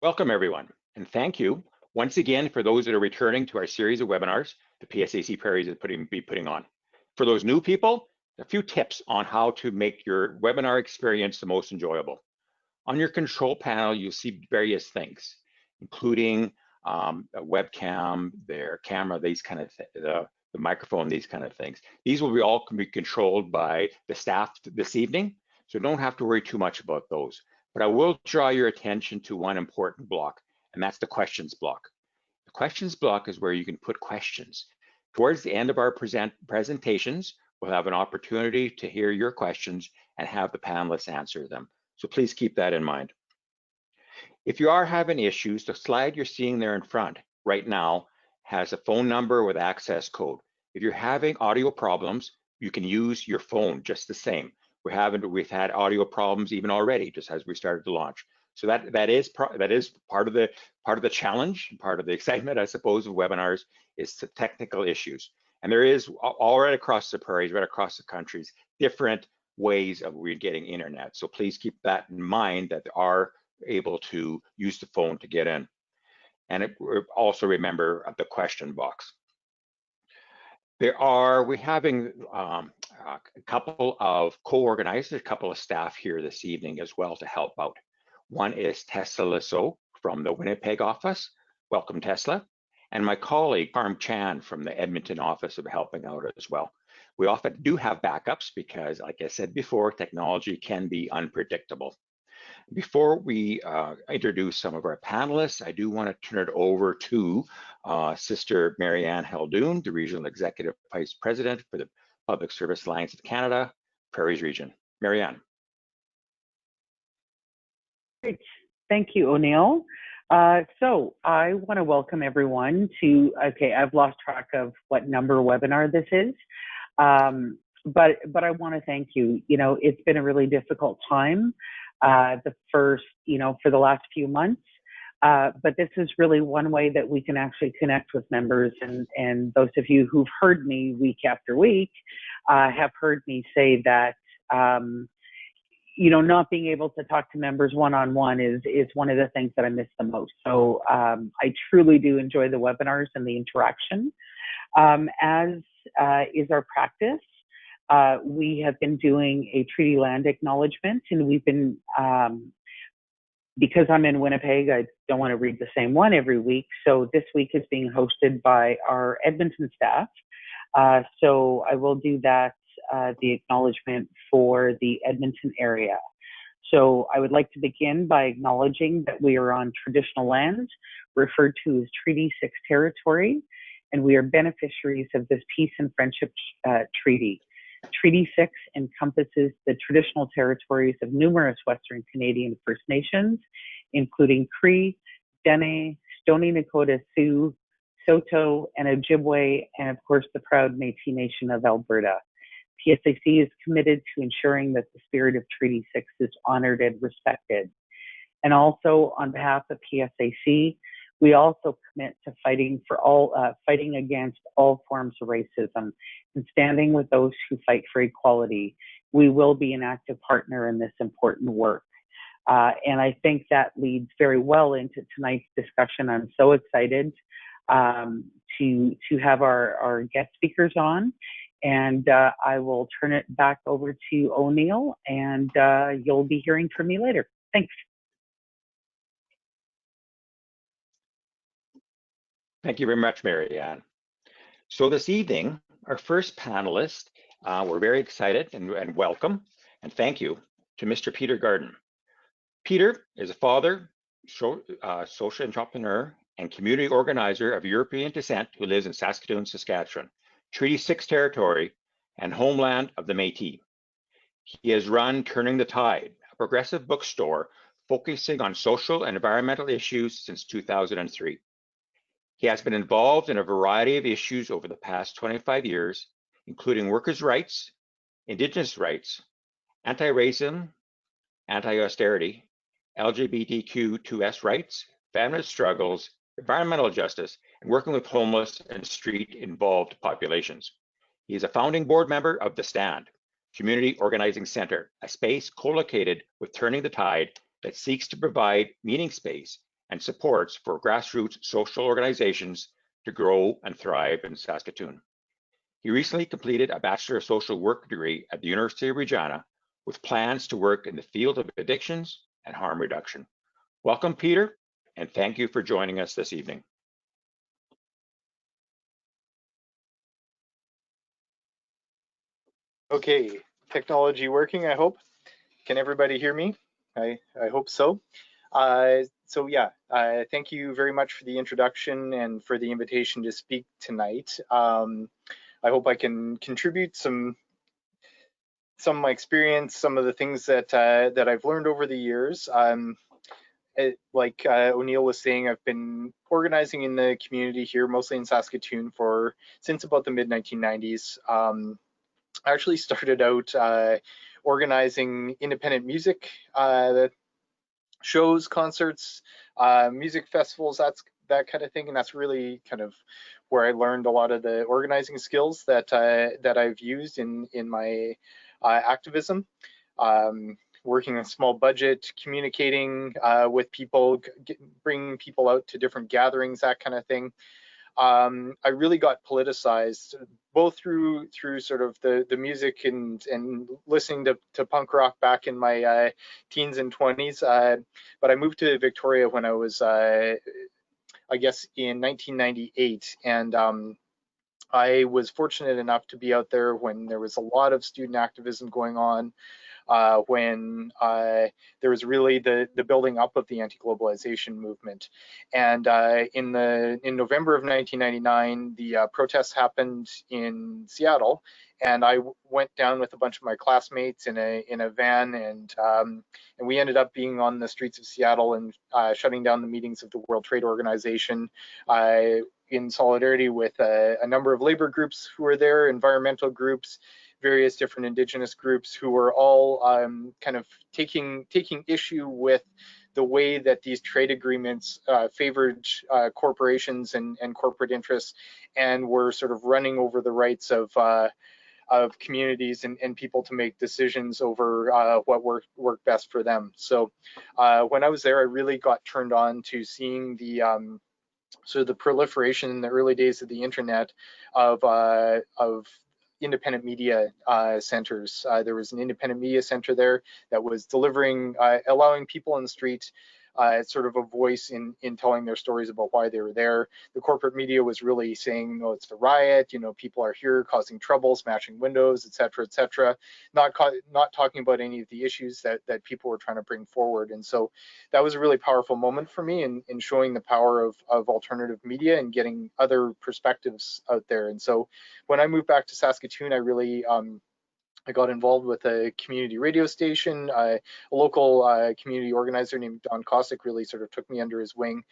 Welcome, everyone, and thank you once again for those that are returning to our series of webinars the PSAC Prairies is putting on. For those new people, a few tips on how to make your webinar experience the most enjoyable. On your control panel, you'll see various things, including a webcam, their camera, these kind of the microphone, these kind of things. These will all be controlled by the staff this evening, so don't have to worry too much about those. But I will draw your attention to one important block, and that's the questions block. The questions block is where you can put questions. Towards the end of our presentations, we'll have an opportunity to hear your questions and have the panelists answer them. So please keep that in mind. If you are having issues, the slide you're seeing there in front right now has a phone number with access code. If you're having audio problems, you can use your phone just the same. We've had audio problems even already, just as we started to launch. So that is part of the challenge, part of the excitement, I suppose, of webinars is the technical issues. And there is all right across the prairies, right across the countries, different ways of getting internet. So please keep that in mind that there are able to use the phone to get in. And also remember the question box. We're having a couple of co-organizers, a couple of staff here this evening as well to help out. One is Tesla Lasso from the Winnipeg office. Welcome, Tesla. And my colleague, Parm Chan from the Edmonton office of helping out as well. We often do have backups because, like I said before, technology can be unpredictable. Before we introduce some of our panelists, I do want to turn it over to Sister Marianne Haldum, the Regional Executive Vice President for the Public Service Alliance of Canada, Prairies Region. Marianne. Great. Thank you, O'Neill. So I want to welcome everyone to, okay, I've lost track of what number webinar this is, but I want to thank you. You know, it's been a really difficult time, the first, for the last few months, but this is really one way that we can actually connect with members, and those of you who've heard me week after week have heard me say that not being able to talk to members one-on-one is one of the things that I miss the most. So I truly do enjoy the webinars and the interaction. As is our practice, we have been doing a treaty land acknowledgement, and we've been, because I'm in Winnipeg, I don't want to read the same one every week. So this week is being hosted by our Edmonton staff. So I will do that, the acknowledgement for the Edmonton area. So I would like to begin by acknowledging that we are on traditional lands referred to as Treaty 6 territory, and we are beneficiaries of this Peace and Friendship Treaty. Treaty 6 encompasses the traditional territories of numerous Western Canadian First Nations, including Cree, Dene, Stoney Nakoda Sioux, Saulteaux, and Ojibwe, and of course the proud Métis Nation of Alberta. PSAC is committed to ensuring that the spirit of Treaty 6 is honored and respected. And also on behalf of PSAC, we also commit to fighting against all forms of racism and standing with those who fight for equality. We will be an active partner in this important work. And I think that leads very well into tonight's discussion. I'm so excited to have our guest speakers on. And I will turn it back over to O'Neill, and you'll be hearing from me later. Thanks. Thank you very much, Marianne. So this evening, our first panelist, we're very excited and welcome, and thank you to Mr. Peter Garden. Peter is a father, social entrepreneur, and community organizer of European descent who lives in Saskatoon, Saskatchewan, Treaty 6 territory and homeland of the Métis. He has run Turning the Tide, a progressive bookstore focusing on social and environmental issues since 2003. He has been involved in a variety of issues over the past 25 years, including workers' rights, Indigenous rights, anti-racism, anti-austerity, LGBTQ2S rights, feminist struggles, environmental justice, and working with homeless and street-involved populations. He is a founding board member of The Stand, Community Organizing Center, a space co-located with Turning the Tide that seeks to provide meeting space and supports for grassroots social organizations to grow and thrive in Saskatoon. He recently completed a Bachelor of Social Work degree at the University of Regina with plans to work in the field of addictions and harm reduction. Welcome, Peter, and thank you for joining us this evening. Okay, technology working, I hope. Can everybody hear me? I hope so. Thank you very much for the introduction and for the invitation to speak tonight. I hope I can contribute some of my experience, some of the things that I've learned over the years. Like O'Neill was saying, I've been organizing in the community here, mostly in Saskatoon, since about the mid-1990s. I actually started out organizing independent music shows, concerts, music festivals, that kind of thing, and that's really kind of where I learned a lot of the organizing skills that I've used in my activism. Working on a small budget, communicating with people, bringing people out to different gatherings, that kind of thing. I really got politicized both through sort of the music and listening to punk rock back in my teens and 20s. But I moved to Victoria when I was, I guess, in 1998, and I was fortunate enough to be out there when there was a lot of student activism going on. When there was really the building up of the anti-globalization movement. And in November of 1999, the protests happened in Seattle, and I went down with a bunch of my classmates in a van, and we ended up being on the streets of Seattle and shutting down the meetings of the World Trade Organization. In solidarity with a number of labor groups who were there, environmental groups, various different Indigenous groups who were all kind of taking issue with the way that these trade agreements favored corporations and corporate interests, and were sort of running over the rights of communities and people to make decisions over what worked best for them. So when I was there, I really got turned on to seeing the sort of the proliferation in the early days of the internet of independent media centers. There was an independent media center there that was delivering, allowing people on the street sort of a voice in telling their stories about why they were there. The corporate media was really saying, oh, it's a riot, you know, people are here causing trouble, smashing windows, et cetera, not talking about any of the issues that people were trying to bring forward. And so that was a really powerful moment for me in showing the power of alternative media and getting other perspectives out there. And so when I moved back to Saskatoon, I really I got involved with a community radio station. A local community organizer named Don Kosick really sort of took me under his wing.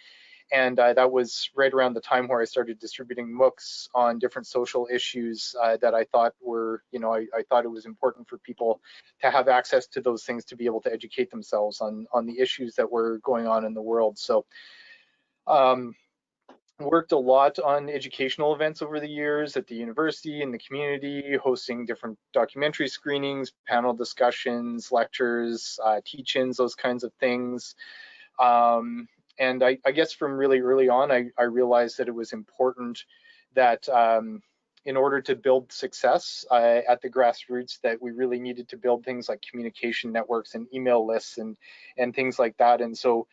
And that was right around the time where I started distributing MOOCs on different social issues that I thought were, you know, I thought it was important for people to have access to those things, to be able to educate themselves on the issues that were going on in the world. So worked a lot on educational events over the years at the university and the community, hosting different documentary screenings, panel discussions, lectures, teach-ins, those kinds of things. And I guess from really early on, I realized that it was important that in order to build success at the grassroots, that we really needed to build things like communication networks and email lists and things like that. And so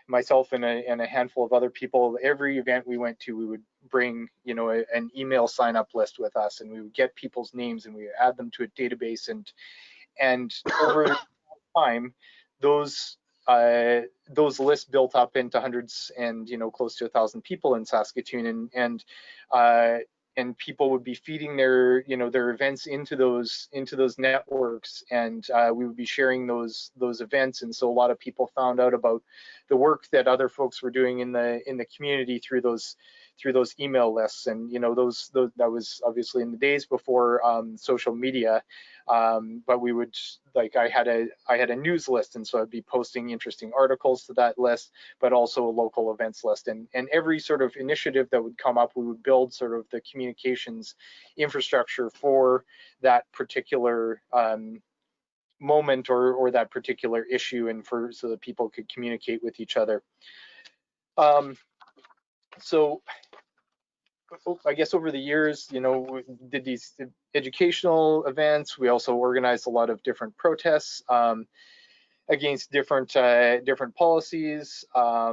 myself and a handful of other people, every event we went to, we would bring, you know, an email sign up list with us, and we would get people's names and we would add them to a database, and over time those lists built up into hundreds and, you know, close to 1,000 people in Saskatoon, and people would be feeding their, you know, their events into those networks, and we would be sharing those events. And so a lot of people found out about the work that other folks were doing in the community through those email lists. And, you know, that was obviously in the days before social media, but we would, like, I had a news list, and so I'd be posting interesting articles to that list, but also a local events list. And every sort of initiative that would come up, we would build sort of the communications infrastructure for that particular moment or that particular issue, and so that people could communicate with each other. So I guess over the years, we did these educational events. We also organized a lot of different protests against different policies. I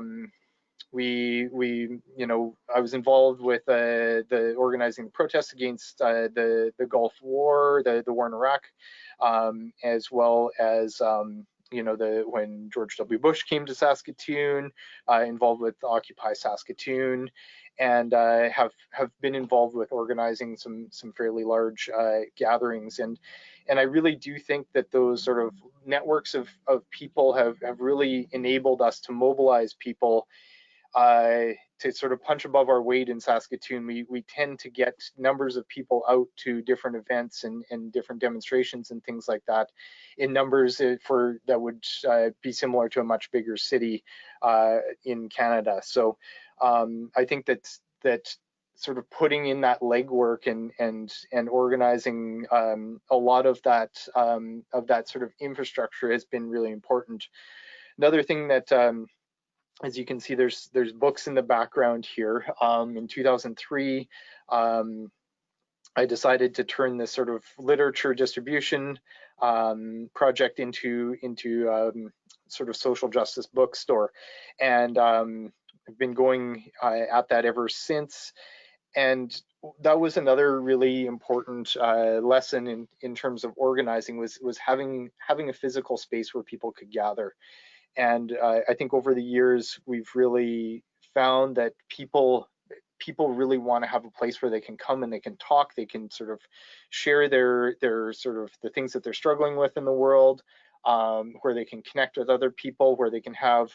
was involved with the organizing the protests against the Gulf War, the war in Iraq, as well as when George W. Bush came to Saskatoon, involved with Occupy Saskatoon, and have been involved with organizing some fairly large gatherings. And I really do think that those sort of networks of people have really enabled us to mobilize people to sort of punch above our weight in Saskatoon. We tend to get numbers of people out to different events and different demonstrations and things like that in numbers that would be similar to a much bigger city in Canada. So I think that sort of putting in that legwork and organizing a lot of that sort of infrastructure has been really important. Another thing that as you can see, there's books in the background here. In 2003, I decided to turn this sort of literature distribution project into sort of social justice bookstore, and I've been going at that ever since. And that was another really important lesson in terms of organizing, was having a physical space where people could gather. And I think over the years, we've really found that people really want to have a place where they can come and they can talk, they can sort of share their sort of the things that they're struggling with in the world, where they can connect with other people, where they can have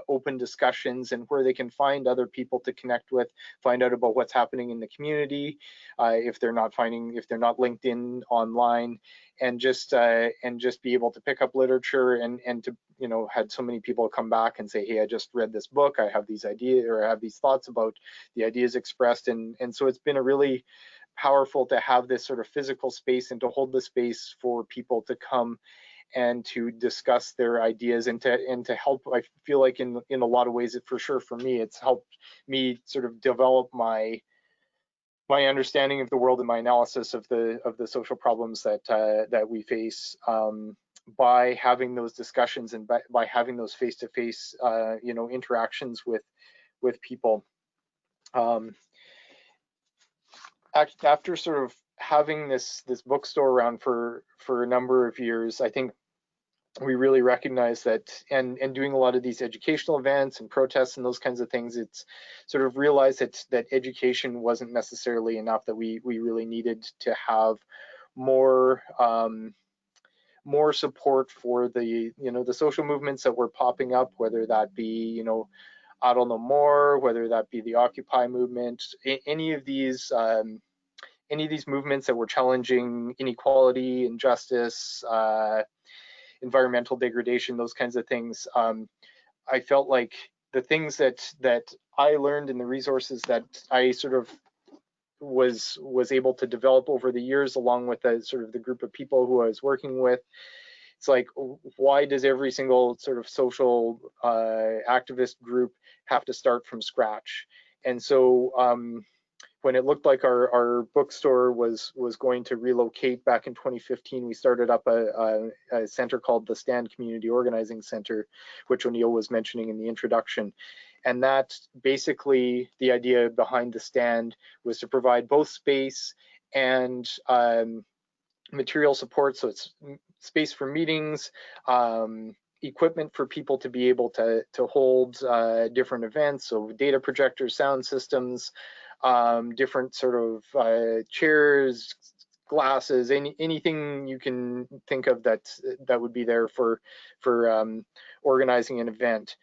open discussions, and where they can find other people to connect with, find out about what's happening in the community, if they're not linked in online, and just be able to pick up literature and to had so many people come back and say, hey, I just read this book, I have these ideas, or I have these thoughts about the ideas expressed, and so it's been a really powerful to have this sort of physical space and to hold the space for people to come and to discuss their ideas and to help. I feel like in a lot of ways, for sure for me, it's helped me sort of develop my understanding of the world and my analysis of the social problems that we face by having those discussions and by having those face-to-face interactions with people. After sort of having this bookstore around for a number of years, I think we really recognize that, and doing a lot of these educational events and protests and those kinds of things, it's sort of realized that education wasn't necessarily enough, that we really needed to have more support for the the social movements that were popping up, whether that be Idle No More, whether that be the Occupy movement, any of these movements that were challenging inequality, injustice, environmental degradation, those kinds of things. I felt like the things that I learned and the resources that I sort of was able to develop over the years, along with the group of people who I was working with, it's like, why does every single sort of social activist group have to start from scratch? And so when it looked like our bookstore was going to relocate back in 2015, we started up a center called the Stand Community Organizing Center, which O'Neill was mentioning in the introduction. And that basically, the idea behind the Stand was to provide both space and material support. So it's space for meetings, equipment for people to be able to hold different events, so data projectors, sound systems, different sort of chairs, glasses, anything you can think of that would be there for organizing an event.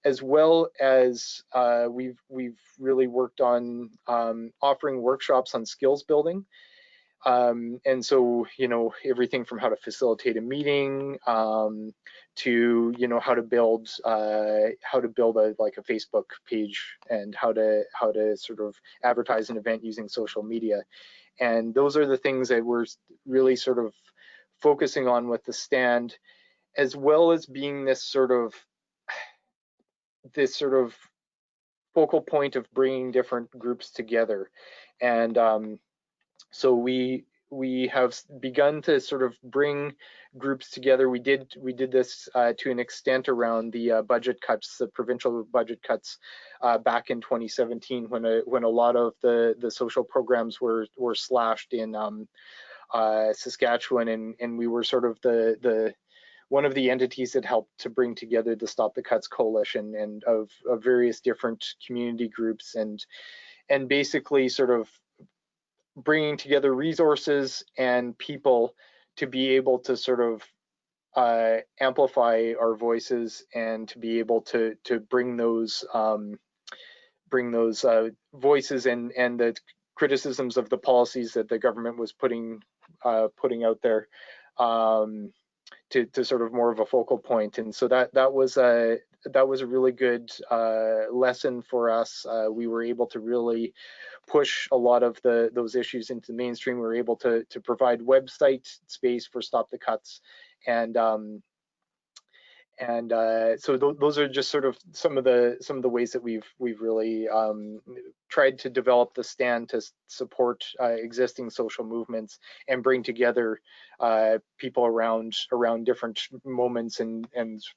As well as we've really worked on offering workshops on skills building. And so, everything from how to facilitate a meeting to, how to build a Facebook page, and how to sort of advertise an event using social media. And those are the things that we're really sort of focusing on with the stand, as well as being this sort of focal point of bringing different groups together. And so we have begun to sort of bring groups together. We did this to an extent around the budget cuts, the provincial budget cuts back in 2017, when a lot of the social programs were slashed in Saskatchewan, and we were sort of the one of the entities that helped to bring together the Stop the Cuts coalition and of various different community groups, and basically sort of bringing together resources and people to be able to sort of amplify our voices and to be able to bring those voices and the criticisms of the policies that the government was putting out there to sort of more of a focal point. And so that was a really good lesson for us. We were able to really push a lot of those issues into the mainstream. We were able to provide website space for Stop the Cuts, and so those are just sort of some of the ways that we've really tried to develop the stand to support existing social movements and bring together people around different moments, and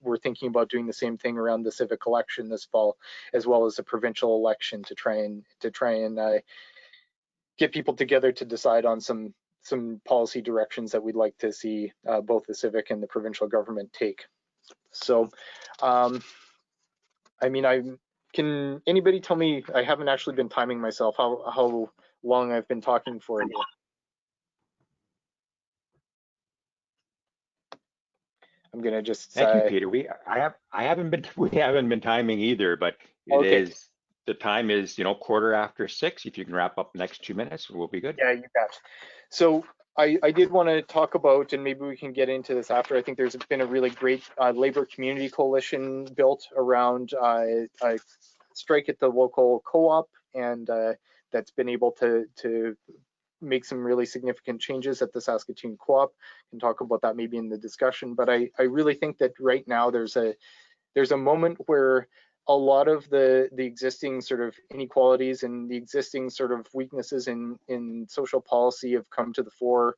we're thinking about doing the same thing around the civic election this fall, as well as the provincial election, to try and get people together to decide on some policy directions that we'd like to see both the civic and the provincial government take. So, I mean, can anybody tell me, I haven't actually been timing myself, how long I've been talking for here? I'm gonna just. Thank you, Peter. We haven't been timing either, but the time is 6:15. If you can wrap up the next 2 minutes, we'll be good. Yeah, you bet. So I did want to talk about, and maybe we can get into this after, I think there's been a really great labor community coalition built around a strike at the local co-op, and that's been able to make some really significant changes at the Saskatoon Co-op. Can talk about that maybe in the discussion, but I really think that right now there's a moment where a lot of the existing sort of inequalities and the existing sort of weaknesses in social policy have come to the fore,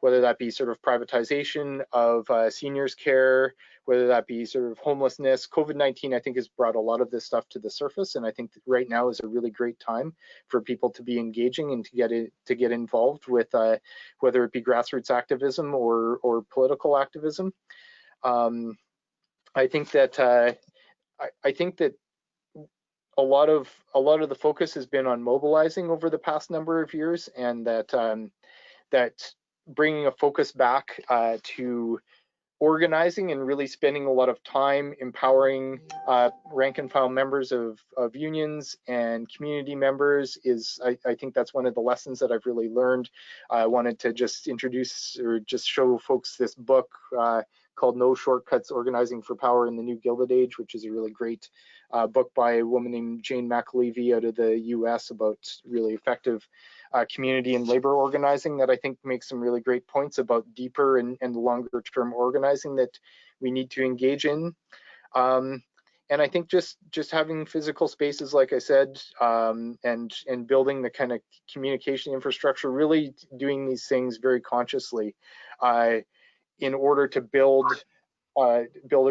whether that be sort of privatization of seniors care, whether that be sort of homelessness. COVID-19, I think, has brought a lot of this stuff to the surface, and I think that right now is a really great time for people to be engaging and to get involved with whether it be grassroots activism or political activism. I think that a lot of the focus has been on mobilizing over the past number of years, and that bringing a focus back to organizing and really spending a lot of time empowering rank and file members of unions and community members is, I think that's one of the lessons that I've really learned. I wanted to just introduce or just show folks this book called No Shortcuts: Organizing for Power in the New Gilded Age, which is a really great book by a woman named Jane McAlevey out of the US about really effective community and labor organizing, that I think makes some really great points about deeper and longer term organizing that we need to engage in. And I think just having physical spaces, like I said, and building the kind of communication infrastructure, really doing these things very consciously in order to build a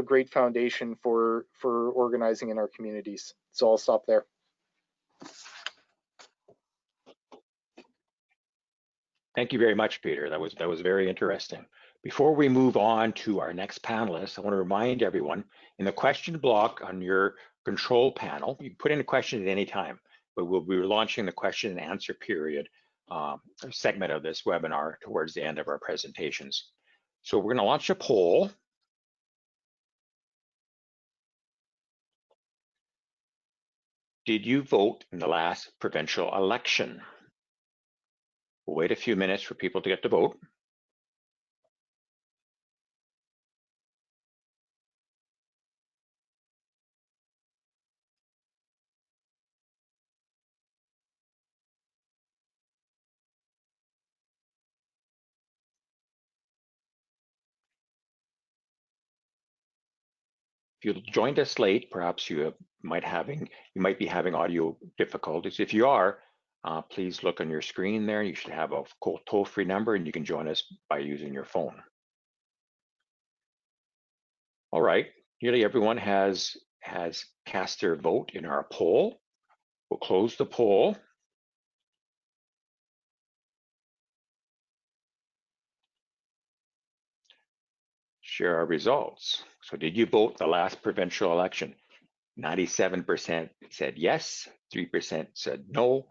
great foundation for organizing in our communities. So I'll stop there. Thank you very much, Peter. That was very interesting. Before we move on to our next panelist, I want to remind everyone, in the question block on your control panel, you can put in a question at any time, but we'll be launching the question and answer period segment of this webinar towards the end of our presentations. So we're going to launch a poll. Did you vote in the last provincial election? We'll wait a few minutes for people to get to vote. If you joined us late, perhaps you might be having audio difficulties. If you are, please look on your screen there. You should have a toll-free number, and you can join us by using your phone. All right, nearly everyone has cast their vote in our poll. We'll close the poll. Share our results. So did you vote the last provincial election? 97% said yes, 3% said no,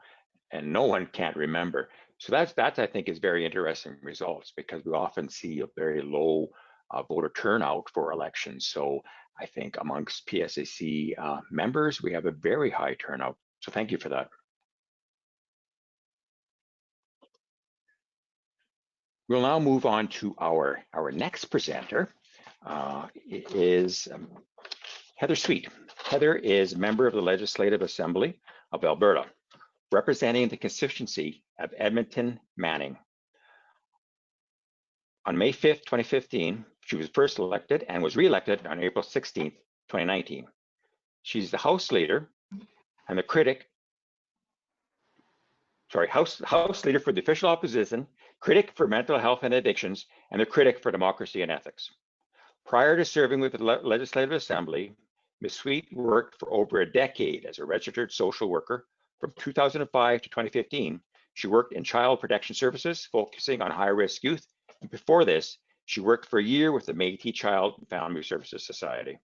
and no one can't remember. So that's I think is very interesting results, because we often see a very low voter turnout for elections. So I think amongst PSAC members, we have a very high turnout. So thank you for that. We'll now move on to our next presenter. It is Heather Sweet. Heather is member of the Legislative Assembly of Alberta, representing the constituency of Edmonton Manning. On May 5th, 2015, she was first elected and was re-elected on April 16th, 2019. She's the House Leader and the House Leader for the Official Opposition, Critic for Mental Health and Addictions, and the Critic for Democracy and Ethics. Prior to serving with the Legislative Assembly, Ms. Sweet worked for over a decade as a registered social worker. From 2005 to 2015, she worked in child protection services, focusing on high-risk youth. And before this, she worked for a year with the Métis Child and Family Services Society.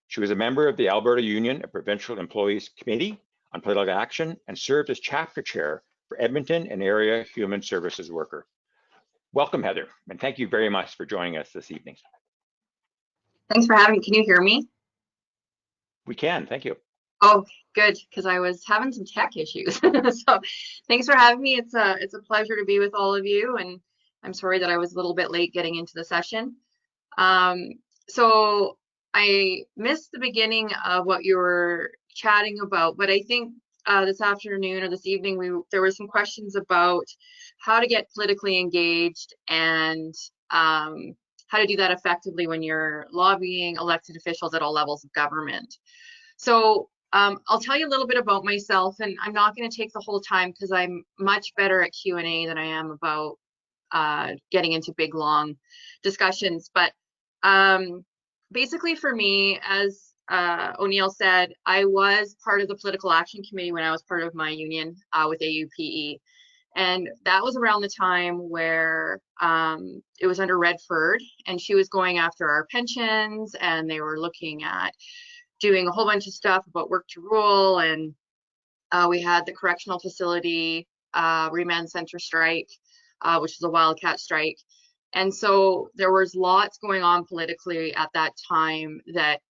She was a member of the Alberta Union of Provincial Employees Committee on Political Action and served as chapter chair for Edmonton and area human services worker. Welcome, Heather, and thank you very much for joining us this evening. Thanks for having me. Can you hear me? We can, thank you. Oh, good, because I was having some tech issues. So thanks for having me. It's a pleasure to be with all of you, and I'm sorry that I was a little bit late getting into the session. So I missed the beginning of what you were chatting about, but I think this afternoon or this evening there were some questions about how to get politically engaged and how to do that effectively when you're lobbying elected officials at all levels of government. So I'll tell you a little bit about myself, and I'm not going to take the whole time because I'm much better at Q&A than I am about getting into big, long discussions. But basically for me, as O'Neill said, I was part of the Political Action Committee when I was part of my union with AUPE. And that was around the time where it was under Redford, and she was going after our pensions, and they were looking at doing a whole bunch of stuff about work to rule. And we had the correctional facility remand center strike, which was a wildcat strike. And so there was lots going on politically at that time that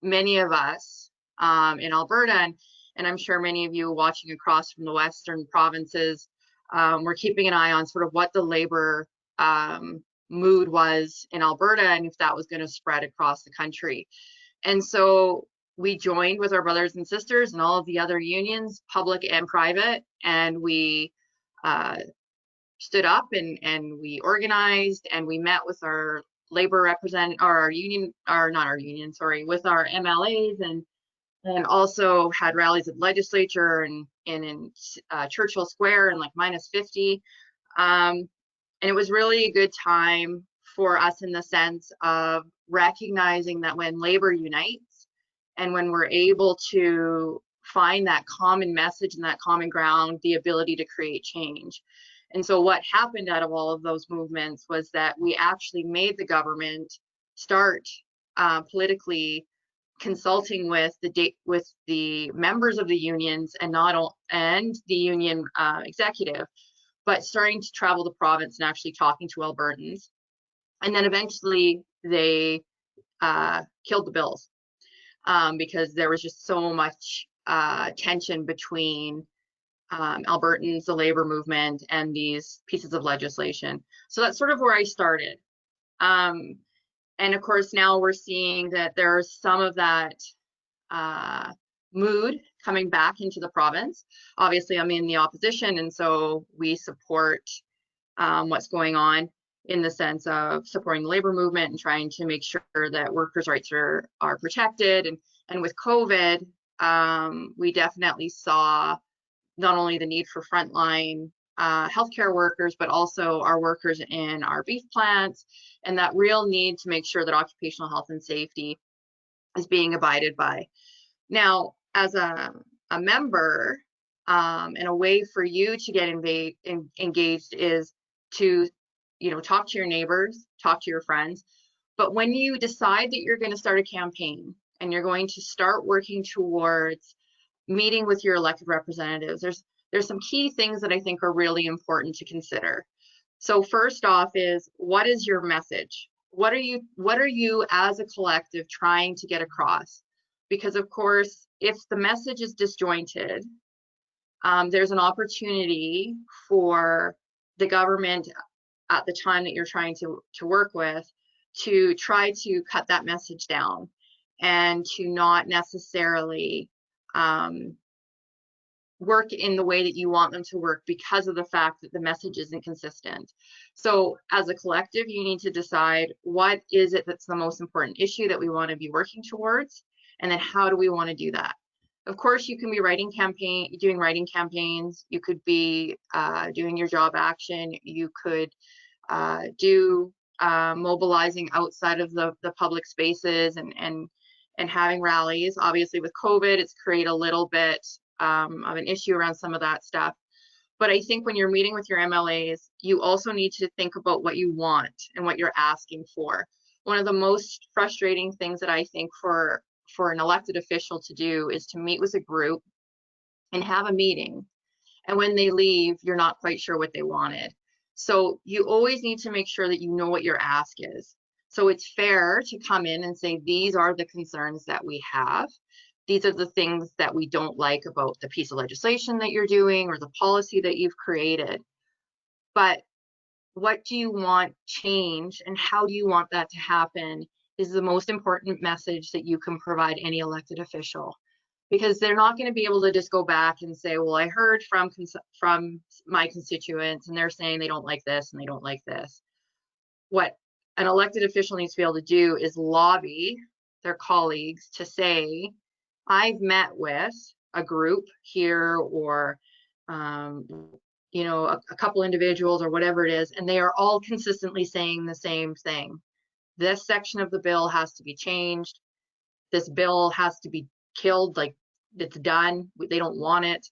many of us in Alberta, and I'm sure many of you watching across from the Western provinces, we're keeping an eye on sort of what the labor mood was in Alberta and if that was going to spread across the country. And so we joined with our brothers and sisters and all of the other unions, public and private, and we stood up and we organized, and we met with our labor representative, with our MLAs, and also had rallies at the legislature and in Churchill Square and like -50. And it was really a good time for us in the sense of recognizing that when labor unites and when we're able to find that common message and that common ground, the ability to create change. And so what happened out of all of those movements was that we actually made the government start politically consulting with the members of the unions and the union executive, but starting to travel the province and actually talking to Albertans. And then eventually they killed the bills because there was just so much tension between Albertans, the labor movement, and these pieces of legislation. So that's sort of where I started. And of course, now we're seeing that there's some of that mood coming back into the province. Obviously, I'm in the opposition, and so we support what's going on. in the sense of supporting the labor movement and trying to make sure that workers' rights are protected. And with COVID, we definitely saw not only the need for frontline healthcare workers, but also our workers in our beef plants, and that real need to make sure that occupational health and safety is being abided by. Now, as a member, and a way for you to get engaged is to, talk to your neighbors, talk to your friends. But when you decide that you're going to start a campaign and you're going to start working towards meeting with your elected representatives, there's some key things that I think are really important to consider. So first off is, what is your message? What are you as a collective trying to get across? Because of course, if the message is disjointed, there's an opportunity for the government at the time that you're trying to work with to try to cut that message down and to not necessarily work in the way that you want them to work because of the fact that the message isn't consistent. So as a collective, you need to decide, what is it that's the most important issue that we want to be working towards, and then how do we want to do that? Of course, you can be doing writing campaigns. You could be doing your job action. You could do mobilizing outside of the public spaces and having rallies. Obviously, with COVID, it's created a little bit of an issue around some of that stuff. But I think when you're meeting with your MLAs, you also need to think about what you want and what you're asking for. One of the most frustrating things that I think for an elected official to do is to meet with a group and have a meeting, and when they leave, you're not quite sure what they wanted. So you always need to make sure that you know what your ask is. So it's fair to come in and say, these are the concerns that we have. These are the things that we don't like about the piece of legislation that you're doing or the policy that you've created. But what do you want change, and how do you want that to happen is the most important message that you can provide any elected official. Because they're not going to be able to just go back and say, well, I heard from my constituents and they're saying they don't like this and they don't like this. What an elected official needs to be able to do is lobby their colleagues to say, I've met with a group here, or a couple individuals or whatever it is, and they are all consistently saying the same thing. This section of the bill has to be changed. This bill has to be killed, like it's done. They don't want it.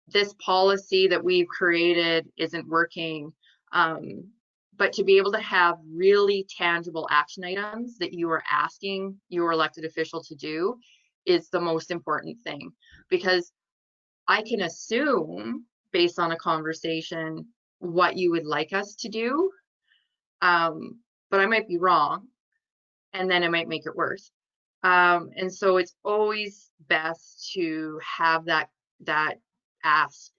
This policy that we've created isn't working. But to be able to have really tangible action items that you are asking your elected official to do is the most important thing. Because I can assume, based on a conversation, what you would like us to do, but I might be wrong, and then it might make it worse. And so it's always best to have that ask.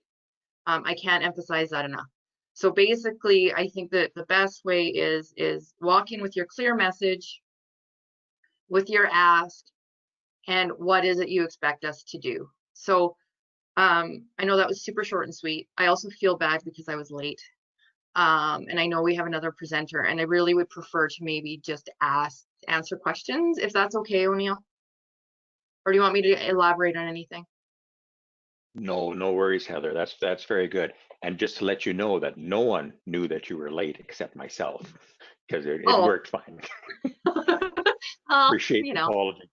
I can't emphasize that enough. So basically, I think that the best way is walk in with your clear message, with your ask, and what is it you expect us to do. So I know that was super short and sweet. I also feel bad because I was late. And I know we have another presenter, and I really would prefer to maybe just answer questions, if that's okay, O'Neill. Or do you want me to elaborate on anything? No worries, Heather. That's very good. And just to let you know that no one knew that you were late except myself, because it worked fine. Appreciate the apology.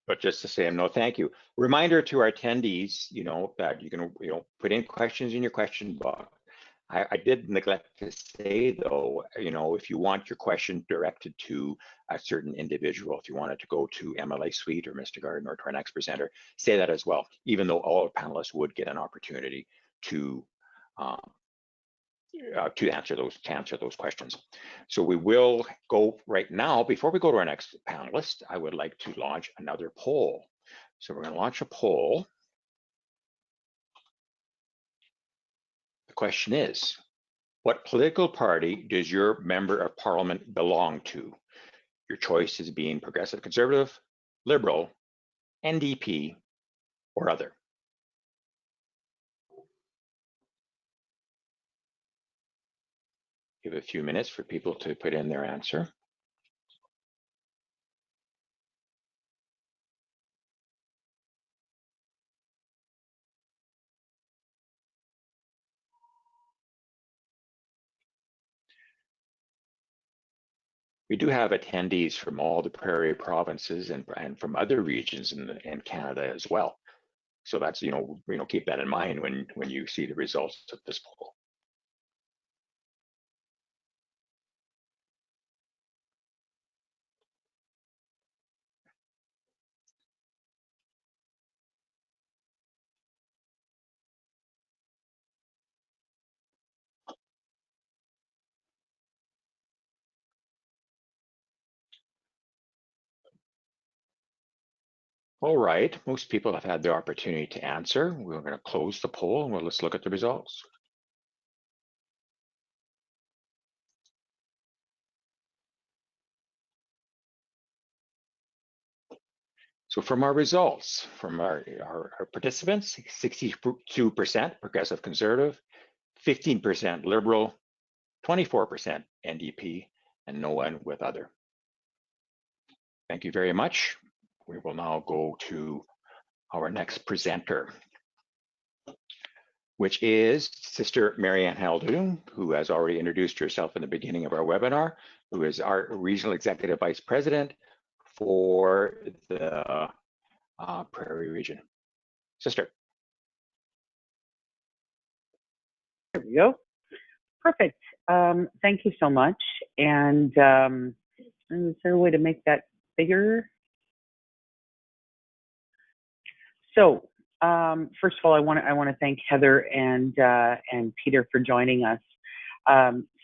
But just to say, no, thank you. Reminder to our attendees, that you can, put in questions in your question box. I did neglect to say, though, if you want your question directed to a certain individual, if you want it to go to MLA Suite or Mr. Gardner or to our next presenter, say that as well, even though all panelists would get an opportunity to answer those questions. So we will go right now. Before we go to our next panelist, I would like to launch another poll. So we're going to launch a poll. The question is, what political party does your member of parliament belong to? Your choice is being Progressive Conservative, Liberal, NDP, or other. Give it a few minutes for people to put in their answer. We do have attendees from all the prairie provinces and from other regions in Canada as well. So that's, keep that in mind when you see the results of this poll. All right, most people have had the opportunity to answer. We're going to close the poll and let's look at the results. So from our results, from our participants, 62% Progressive Conservative, 15% Liberal, 24% NDP, and no one with other. Thank you very much. We will now go to our next presenter, which is Sister Marianne Haldum, who has already introduced herself in the beginning of our webinar, who is our Regional Executive Vice President for the Prairie region. Sister. There we go. Perfect. Thank you so much. And is there a way to make that bigger? So first of all, I want to thank Heather and Peter for joining us.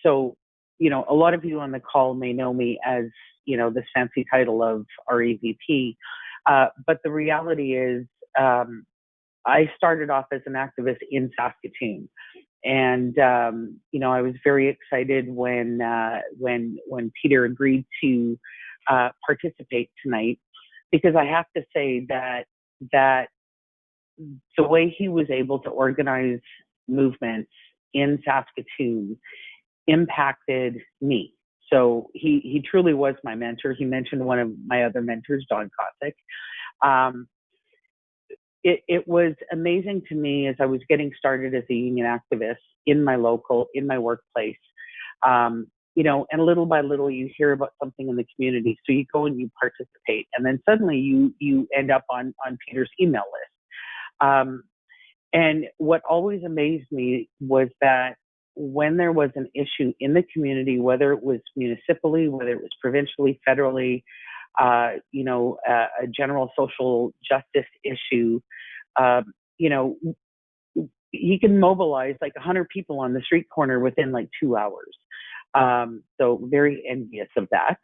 So, a lot of you on the call may know me as, this fancy title of REVP, but the reality is I started off as an activist in Saskatoon. And, I was very excited when Peter agreed to participate tonight, because I have to say that the way he was able to organize movements in Saskatoon impacted me. So he truly was my mentor. He mentioned one of my other mentors, Don Kosick. It was amazing to me as I was getting started as a union activist in my workplace. And little by little you hear about something in the community, so you go and you participate, and then suddenly you end up on Peter's email list. And what always amazed me was that when there was an issue in the community, whether it was municipally, whether it was provincially, federally, a general social justice issue, he can mobilize like 100 people on the street corner within like 2 hours. So very envious of that.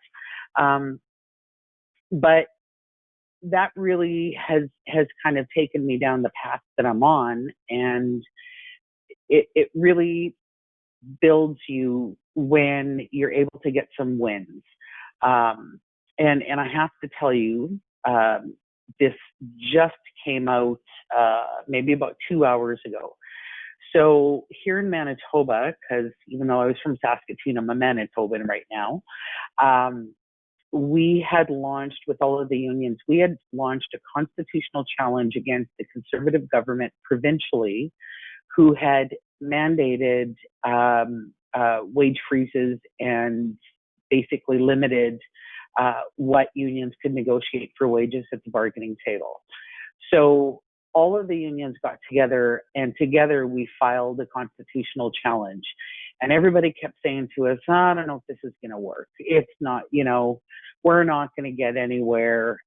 But that really has kind of taken me down the path that I'm on, and it really builds you when you're able to get some wins. And I have to tell you, this just came out maybe about 2 hours ago. So here in Manitoba, because even though I was from Saskatoon, I'm a Manitoban right now, we had launched with all of the unions, we had launched a constitutional challenge against the Conservative government provincially, who had mandated wage freezes and basically limited what unions could negotiate for wages at the bargaining table. So all of the unions got together, and together we filed a constitutional challenge. And everybody kept saying to us, I don't know if this is going to work. It's not, we're not going to get anywhere.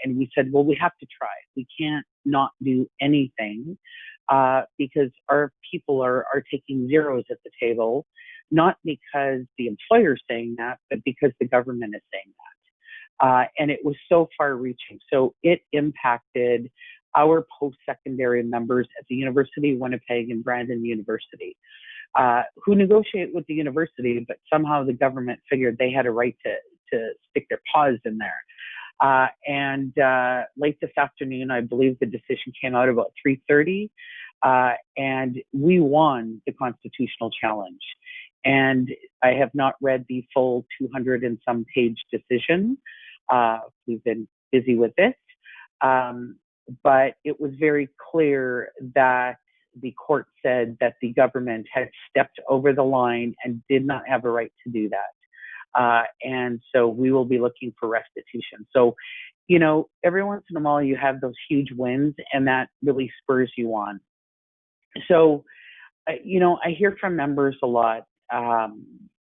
And we said, well, we have to try. We can't not do anything because our people are taking zeros at the table, not because the employer's saying that, but because the government is saying that. And it was so far reaching. So it impacted our post-secondary members at the University of Winnipeg and Brandon University, who negotiate with the university, but somehow the government figured they had a right to stick their paws in there. And late this afternoon, I believe the decision came out about 3:30, and we won the constitutional challenge. And I have not read the full 200 and some page decision. We've been busy with this. But it was very clear that the court said that the government had stepped over the line and did not have a right to do that. And so we will be looking for restitution. So, you know, every once in a while you have those huge wins and that really spurs you on. So, you know, I hear from members a lot,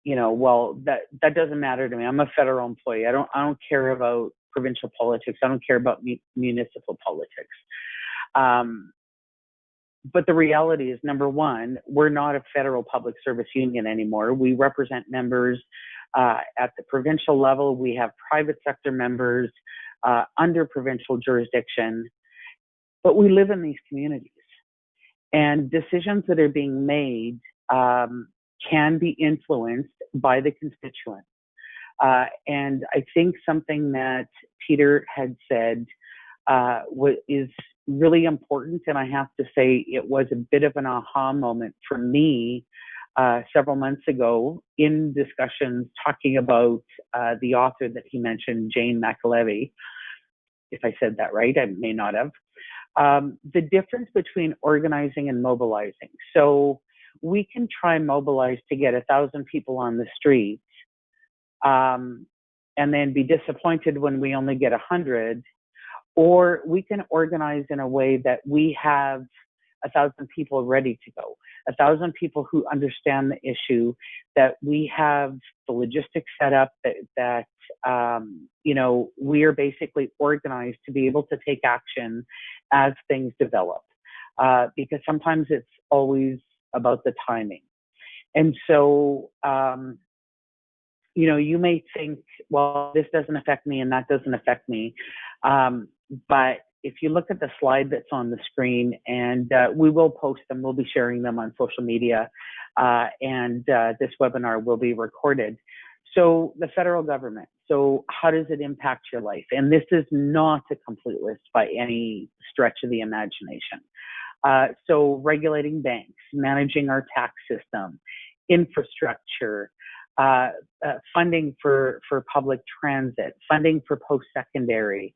you know, well, that doesn't matter to me. I'm a federal employee. I don't care about provincial politics. I don't care about municipal politics. But the reality is, number one, we're not a federal public service union anymore. We represent members at the provincial level. We have private sector members under provincial jurisdiction, but we live in these communities. And decisions that are being made can be influenced by the constituents. And I think something that Peter had said is really important, and I have to say it was a bit of an aha moment for me several months ago in discussions talking about the author that he mentioned, Jane McAlevey. If I said that right, I may not have. The difference between organizing and mobilizing. So we can try and mobilize to get 1,000 people on the street, and then be disappointed when we only get 100, or we can organize in a way that we have 1,000 people ready to go, 1,000 people who understand the issue, that we have the logistics set up, that you know, we are basically organized to be able to take action as things develop, because sometimes it's always about the timing. And so, you know, you may think, well, this doesn't affect me and that doesn't affect me. But if you look at the slide that's on the screen, and we will post them, we'll be sharing them on social media, and this webinar will be recorded. So the federal government, so how does it impact your life? And this is not a complete list by any stretch of the imagination. So regulating banks, managing our tax system, infrastructure, funding for public transit, funding for post-secondary,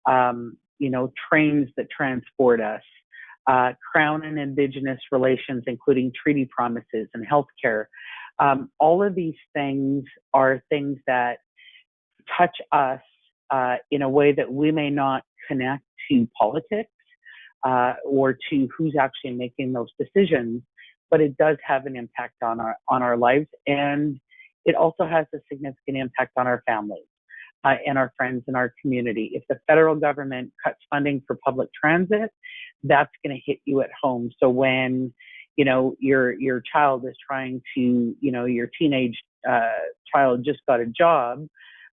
you know, trains that transport us, Crown and Indigenous relations, including treaty promises and healthcare. All of these things are things that touch us in a way that we may not connect to politics or to who's actually making those decisions, but it does have an impact on our lives, and it also has a significant impact on our families and our friends in our community. If the federal government cuts funding for public transit, that's going to hit you at home. So when, you know, your child is trying to, you know, your teenage child just got a job,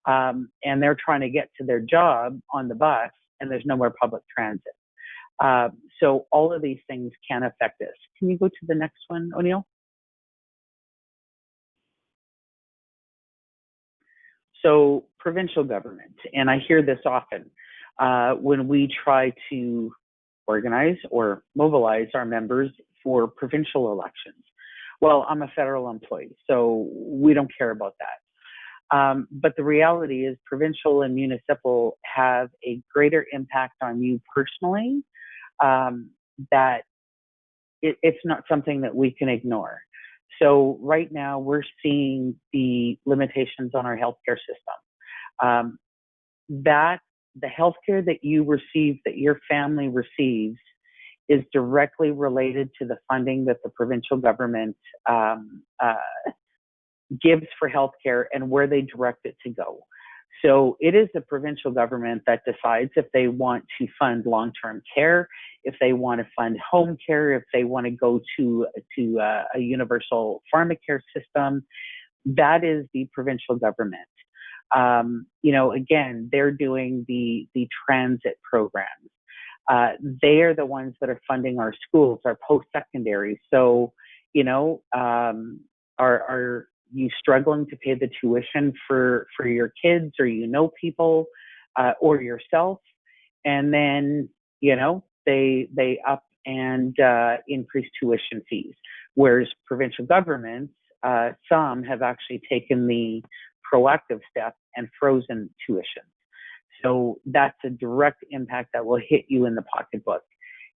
and they're trying to get to their job on the bus, and there's no more public transit. So all of these things can affect us. Can you go to the next one, O'Neill? So provincial government, and I hear this often when we try to organize or mobilize our members for provincial elections. Well, I'm a federal employee, so we don't care about that. But the reality is provincial and municipal have a greater impact on you personally, that it's not something that we can ignore. So right now we're seeing the limitations on our healthcare system. That the healthcare that you receive, that your family receives, is directly related to the funding that the provincial government gives for healthcare and where they direct it to go. So it is the provincial government that decides if they want to fund long-term care, if they want to fund home care, if they want to go to a universal pharmacare system. That is the provincial government. You know, again, they're doing the transit programs. They are the ones that are funding our schools, our post-secondary. So, you know, are you struggling to pay the tuition for your kids, or you know people, or yourself? And then, you know, they up and increase tuition fees. Whereas provincial governments, some have actually taken the proactive step and frozen tuition. So that's a direct impact that will hit you in the pocketbook.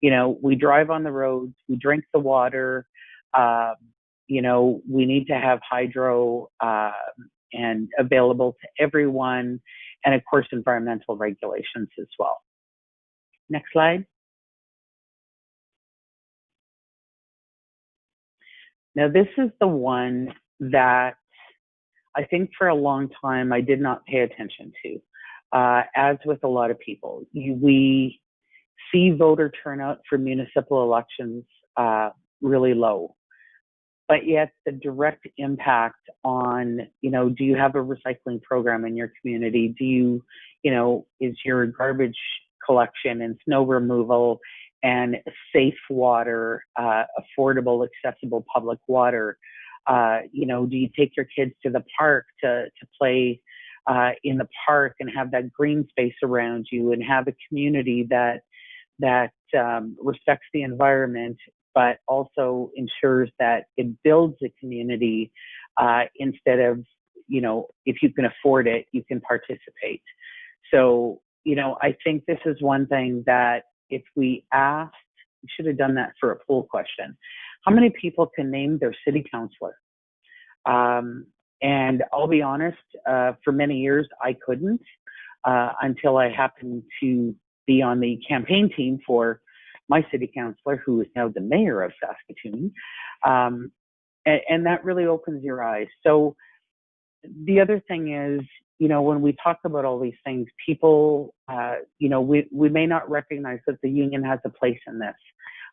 You know, we drive on the roads, we drink the water, you know, we need to have hydro and available to everyone, and of course, environmental regulations as well. Next slide. Now, this is the one that I think for a long time I did not pay attention to. As with a lot of people, we see voter turnout for municipal elections really low, but yet the direct impact on, you know, do you have a recycling program in your community? Do you, you know, is your garbage collection and snow removal and safe water, affordable, accessible public water? You know, do you take your kids to the park to play in the park and have that green space around you and have a community that respects the environment, but also ensures that it builds a community instead of, you know, if you can afford it, you can participate. So, you know, I think this is one thing that if we asked, we should have done that for a poll question. How many people can name their city councilor? And I'll be honest, for many years, I couldn't until I happened to be on the campaign team for my city councilor, who is now the mayor of Saskatoon. And that really opens your eyes. So the other thing is, you know, when we talk about all these things, people, you know, we may not recognize that the union has a place in this,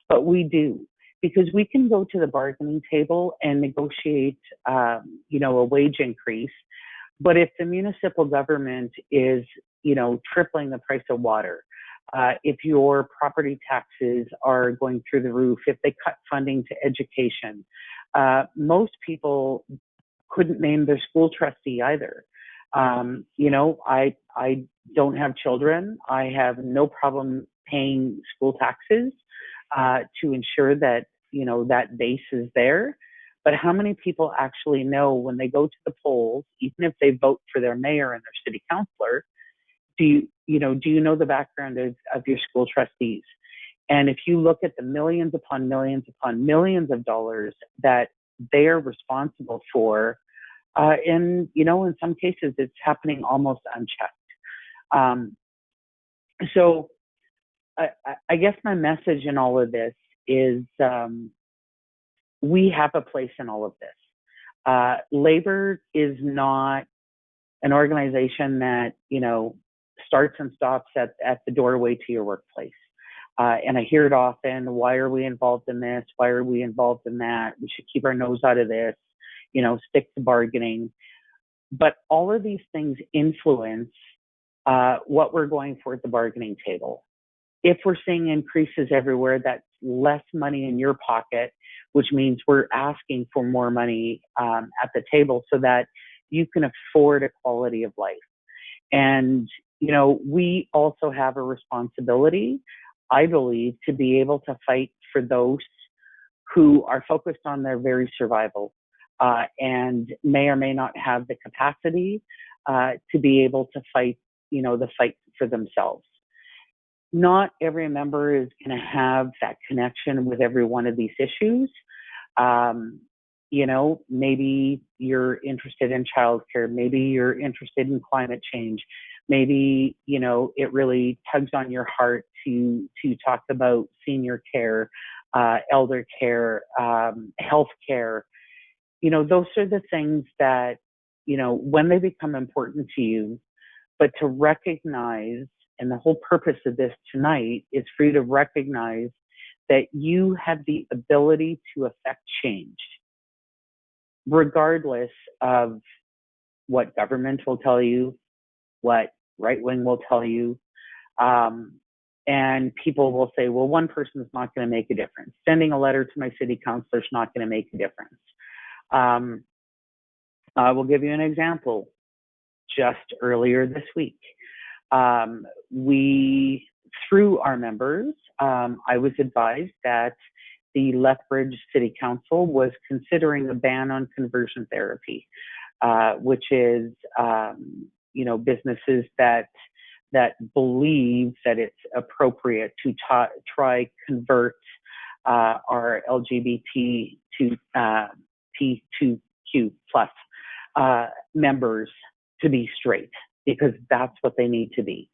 but we do. Because we can go to the bargaining table and negotiate, you know, a wage increase. But if the municipal government is, you know, tripling the price of water, if your property taxes are going through the roof, if they cut funding to education, most people couldn't name their school trustee either. You know, I don't have children. I have no problem paying school taxes to ensure that, you know, that base is there. But how many people actually know when they go to the polls, even if they vote for their mayor and their city councilor, do you know the background of your school trustees? And if you look at the millions upon millions upon millions of dollars that they are responsible for, and, you know, in some cases it's happening almost unchecked. So I guess my message in all of this is we have a place in all of this. Labor is not an organization that, you know, starts and stops at the doorway to your workplace. And I hear it often, why are we involved in this? Why are we involved in that? We should keep our nose out of this, you know, stick to bargaining. But all of these things influence what we're going for at the bargaining table. If we're seeing increases everywhere, that's less money in your pocket, which means we're asking for more money at the table so that you can afford a quality of life. And, you know, we also have a responsibility, I believe, to be able to fight for those who are focused on their very survival and may or may not have the capacity to be able to fight, you know, the fight for themselves. Not every member is going to have that connection with every one of these issues. You know, maybe you're interested in childcare, maybe you're interested in climate change, maybe, you know, it really tugs on your heart to talk about senior care, elder care, health care. You know, those are the things that, you know, when they become important to you, but to recognize, and the whole purpose of this tonight is for you to recognize that you have the ability to affect change, regardless of what government will tell you, what right wing will tell you. And people will say, well, one person is not going to make a difference. Sending a letter to my city councilor is not going to make a difference. I will give you an example. Just earlier this week, we, through our members, I was advised that the Lethbridge City Council was considering a ban on conversion therapy, which is, you know, businesses that believe that it's appropriate to try convert our LGBT to P2Q plus members to be straight, because that's what they need to be.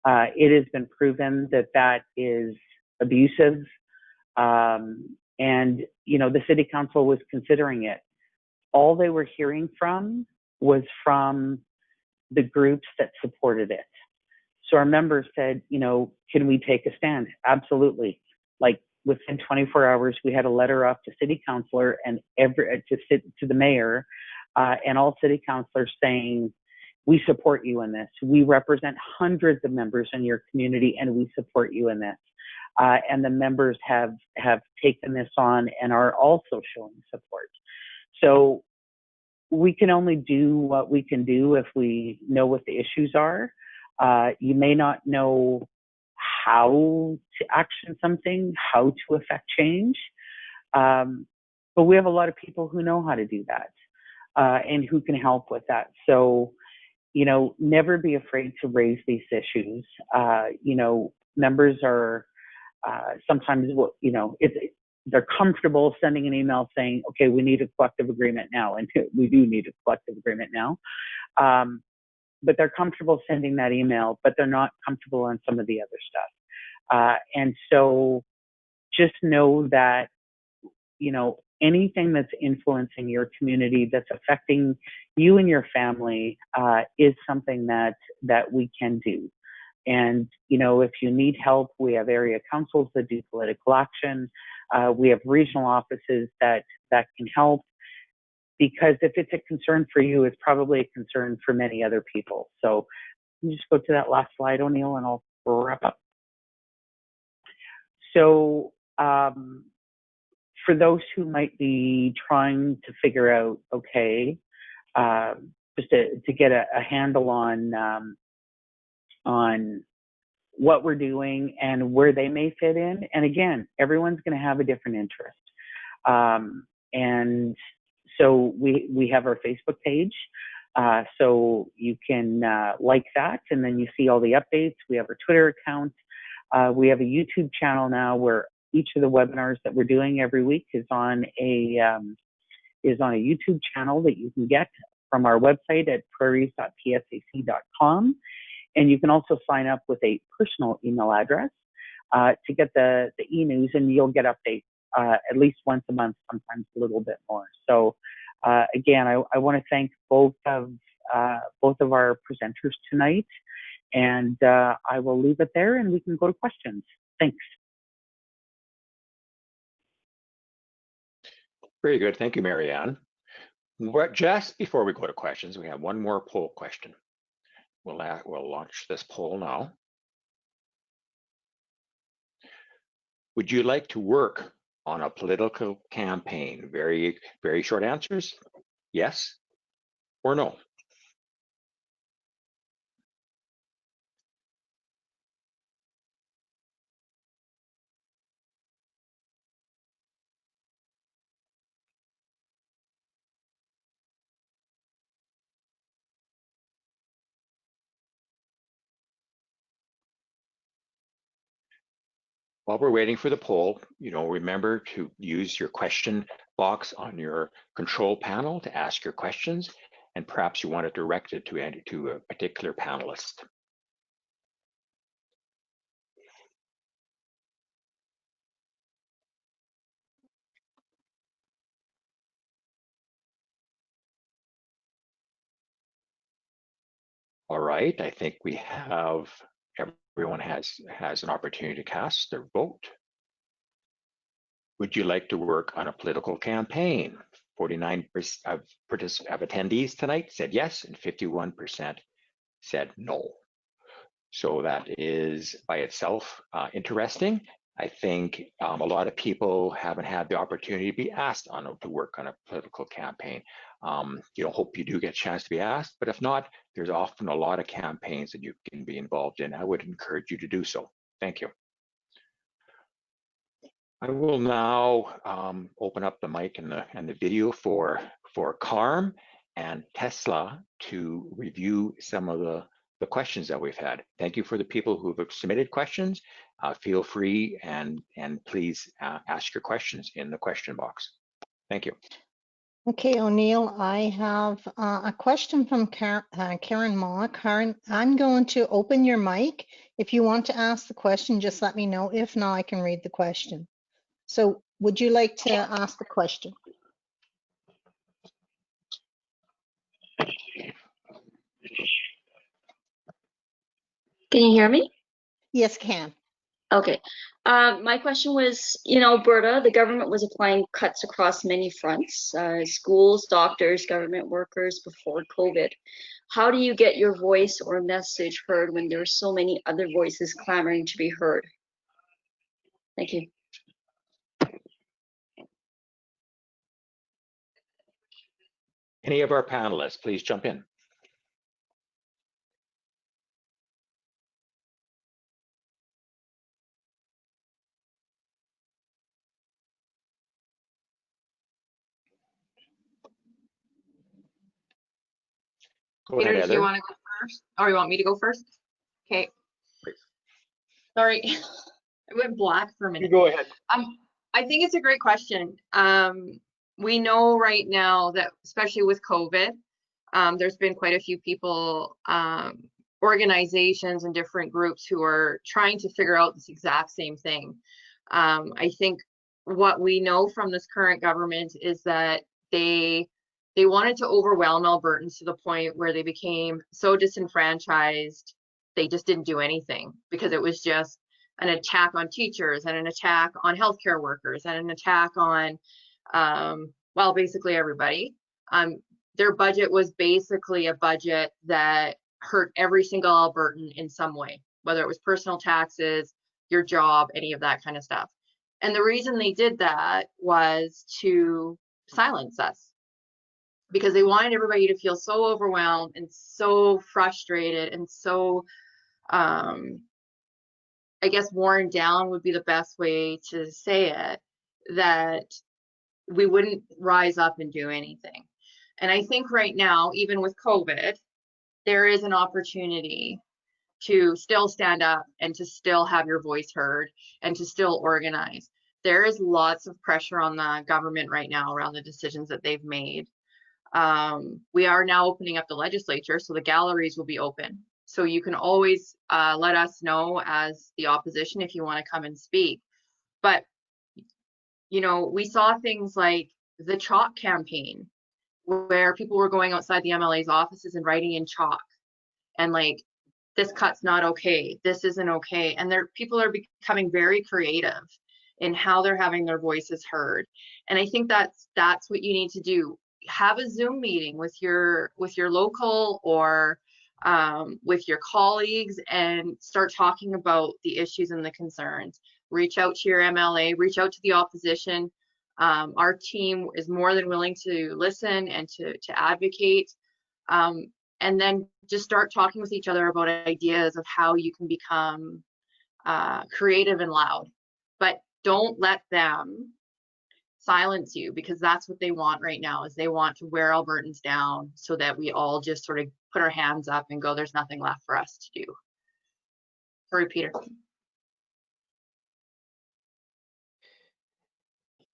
It has been proven that that is abusive, and you know, the city council was considering it. All they were hearing from was from the groups that supported it. So our members said, you know, can we take a stand? Absolutely. Like within 24 hours, we had a letter off to city councilor and to the mayor and all city councilors saying, we support you in this. We represent hundreds of members in your community, and we support you in this. And the members have taken this on and are also showing support. So we can only do what we can do if we know what the issues are. You may not know how to action something, how to affect change, but we have a lot of people who know how to do that and who can help with that. So, you know, never be afraid to raise these issues. You know, members are sometimes, you know, they're comfortable sending an email saying, okay, we need a collective agreement now, and we do need a collective agreement now. But they're comfortable sending that email, but they're not comfortable on some of the other stuff. And so just know that, you know, anything that's influencing your community, that's affecting you and your family, is something that we can do. And, you know, if you need help, we have area councils that do political action. We have regional offices that can help. Because if it's a concern for you, it's probably a concern for many other people. So let me just go to that last slide, O'Neill, and I'll wrap up. So for those who might be trying to figure out, okay, just to get a handle on what we're doing and where they may fit in. And again, everyone's going to have a different interest. And so we have our Facebook page, so you can like that, and then you see all the updates. We have our Twitter account. We have a YouTube channel now where each of the webinars that we're doing every week is on a YouTube channel that you can get from our website at prairies.psac.com. And you can also sign up with a personal email address to get the e-news, and you'll get updates at least once a month, sometimes a little bit more. So again, I want to thank both of our presenters tonight, and I will leave it there, and we can go to questions. Thanks. Very good. Thank you, Marianne. Just before we go to questions, we have one more poll question. We'll launch this poll now. Would you like to work on a political campaign? Very, very short answers. Yes or no. While we're waiting for the poll, you know, remember to use your question box on your control panel to ask your questions, and perhaps you want to direct it to a particular panelist. All right, I think we have, everyone has an opportunity to cast their vote. Would you like to work on a political campaign? 49% of attendees tonight said yes, and 51% said no. So that is by itself interesting. I think a lot of people haven't had the opportunity to be asked to work on a political campaign. You know, hope you do get a chance to be asked, but if not, there's often a lot of campaigns that you can be involved in. I would encourage you to do so. Thank you. I will now open up the mic and the video for Carm and Tesla to review some of the questions that we've had. Thank you for the people who have submitted questions. Feel free and please ask your questions in the question box. Thank you. Okay, O'Neill, I have a question from Karen Ma. Karen, I'm going to open your mic. If you want to ask the question, just let me know. If not, I can read the question. So would you like to ask the question? Can you hear me? Yes, can. Okay. My question was, in Alberta, the government was applying cuts across many fronts, schools, doctors, government workers before COVID. How do you get your voice or message heard when there are so many other voices clamoring to be heard? Thank you. Any of our panelists, please jump in. Go Peter, ahead, do you Heather. want to go first? Or you want me to go first? Okay. Please. Sorry, I went black for a minute. You go ahead. I think it's a great question. We know right now that, especially with COVID, there's been quite a few people, organizations and different groups who are trying to figure out this exact same thing. I think what we know from this current government is that they wanted to overwhelm Albertans to the point where they became so disenfranchised, they just didn't do anything because it was just an attack on teachers and an attack on healthcare workers and an attack on, well, basically everybody. Their budget was basically a budget that hurt every single Albertan in some way, whether it was personal taxes, your job, any of that kind of stuff. And the reason they did that was to silence us, because they wanted everybody to feel so overwhelmed and so frustrated and so, I guess, worn down would be the best way to say it, that we wouldn't rise up and do anything. And I think right now, even with COVID, there is an opportunity to still stand up and to still have your voice heard and to still organize. There is lots of pressure on the government right now around the decisions that they've made. We are now opening up the legislature, so the galleries will be open. So you can always let us know as the opposition if you want to come and speak. But, we saw things like the chalk campaign, where people were going outside the MLA's offices and writing in chalk and like, this cut's not okay, this isn't okay. And people are becoming very creative in how they're having their voices heard. And I think that's what you need to do. Have a Zoom meeting with your local or with your colleagues and start talking about the issues and the concerns. Reach out to your MLA, reach out to the opposition. Our team is more than willing to listen and to advocate, and then just start talking with each other about ideas of how you can become creative and loud. But don't let them silence you, because that's what they want right now, is they want to wear Albertans down so that we all just sort of put our hands up and go, there's nothing left for us to do. Sorry, Peter.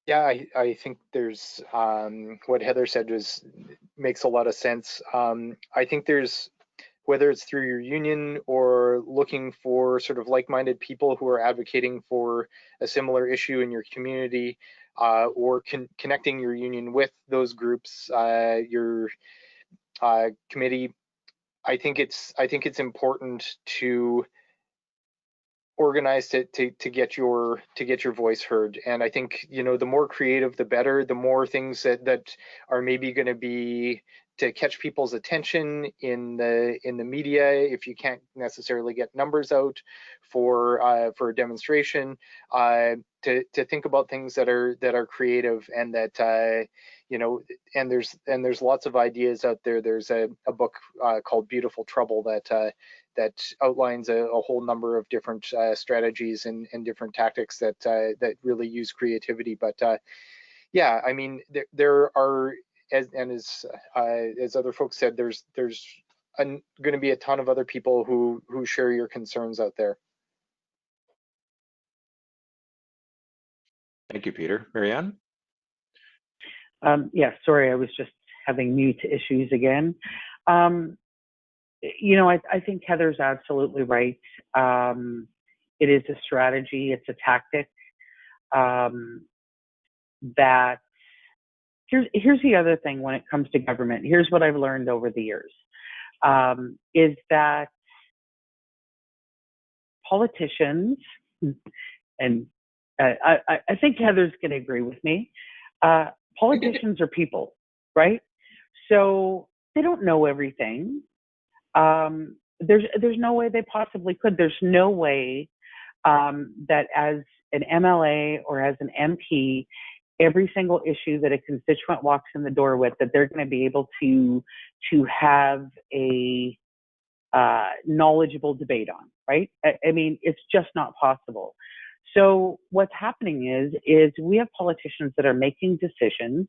Yeah, I think there's what Heather said makes a lot of sense. I think there's, whether it's through your union or looking for sort of like-minded people who are advocating for a similar issue in your community, or connecting your union with those groups, your committee, I think it's important to organized to get your voice heard. And I think, the more creative the better, the more things that are maybe going to be catch people's attention in the media if you can't necessarily get numbers out for a demonstration, to think about things that are creative, and that you know, and there's lots of ideas out there. There's a book called Beautiful Trouble that outlines a whole number of different strategies and different tactics that really use creativity. But yeah, I mean, there are, as other folks said, there's going to be a ton of other people who share your concerns out there. Thank you, Peter. Marianne? Yeah, sorry, I was just having mute issues again. You know, I think Heather's absolutely right. It is a strategy, it's a tactic. That here's the other thing when it comes to government. Here's what I've learned over the years, is that politicians, and I think Heather's going to agree with me, politicians are people, right? So they don't know everything. There's no way they possibly could. There's no way that as an MLA or as an MP, every single issue that a constituent walks in the door with, that they're going to be able to have a knowledgeable debate on, right? I mean, it's just not possible. So what's happening is we have politicians that are making decisions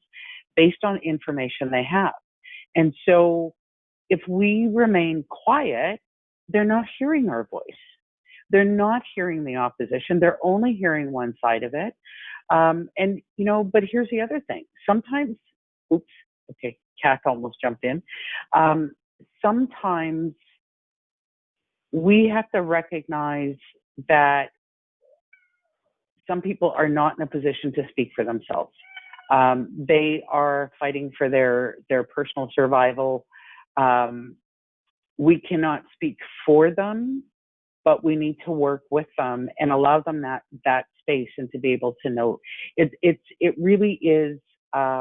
based on information they have. And so if we remain quiet, they're not hearing our voice. They're not hearing the opposition. They're only hearing one side of it. And, you know, but here's the other thing. Sometimes, oops, okay, Kath almost jumped in. Sometimes we have to recognize that some people are not in a position to speak for themselves. They are fighting for their personal survival. We cannot speak for them, but we need to work with them and allow them that space and to be able to know. It really is a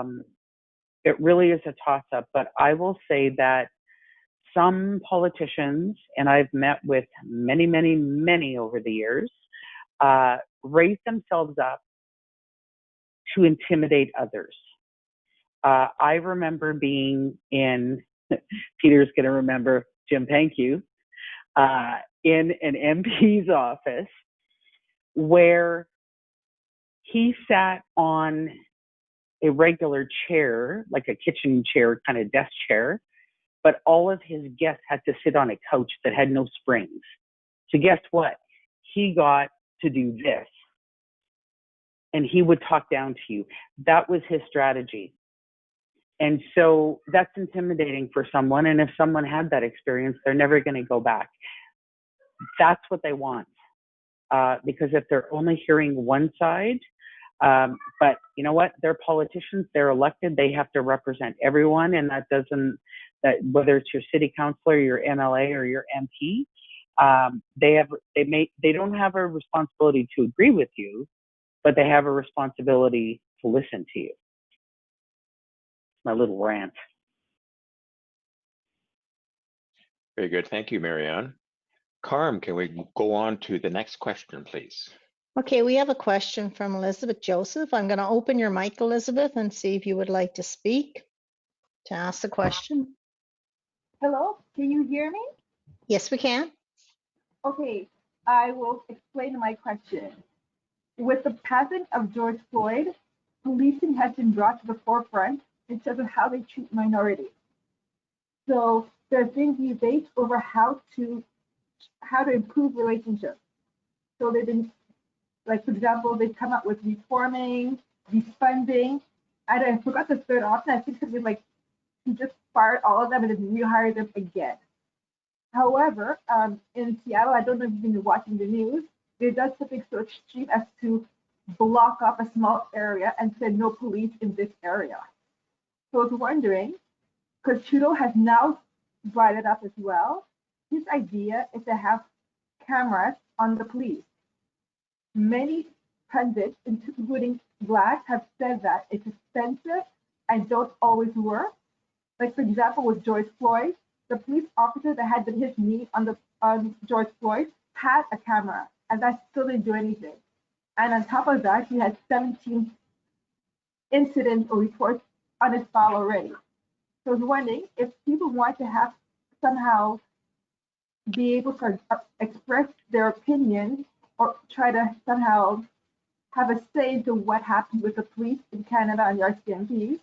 toss-up. But I will say that some politicians, and I've met with many, many, many over the years, raise themselves up to intimidate others. I remember being in, Peter's going to remember, Jim, thank you, in an MP's office where he sat on a regular chair, like a kitchen chair, kind of desk chair, but all of his guests had to sit on a couch that had no springs. So guess what? He got to do this, and he would talk down to you. That was his strategy. And so that's intimidating for someone. And if someone had that experience, they're never going to go back. That's what they want. Because if they're only hearing one side, but you know what? They're politicians, they're elected, they have to represent everyone. And that whether it's your city councilor, your MLA, or your MP, they don't have a responsibility to agree with you, but they have a responsibility to listen to you. My little rant. Very good. Thank you, Marianne. Carm, can we go on to the next question, please? Okay, we have a question from Elizabeth Joseph. I'm going to open your mic, Elizabeth, and see if you would like to speak to ask the question. Hello, can you hear me? Yes, we can. Okay, I will explain my question. With the passing of George Floyd, policing has been brought to the forefront in terms of how they treat minorities. So there's been debate over how to improve relationships. So they've been, like, for example, they've come up with reforming, defunding, and I forgot the third option. I think something like he just fired all of them and then rehired them again. However, in Seattle, I don't know if you've been watching the news, they did something so extreme as to block off a small area and said no police in this area. So I was wondering, because Trudeau has now brought it up as well, his idea is to have cameras on the police. Many pundits, including Blacks, have said that it's expensive and don't always work. Like, for example, with George Floyd, the police officer that had his knee on George Floyd had a camera, and that still didn't do anything. And on top of that, he had 17 incidents or reports on his file already. So I was wondering if people want to have somehow be able to express their opinion or try to somehow have a say into what happens with the police in Canada and the RCMP.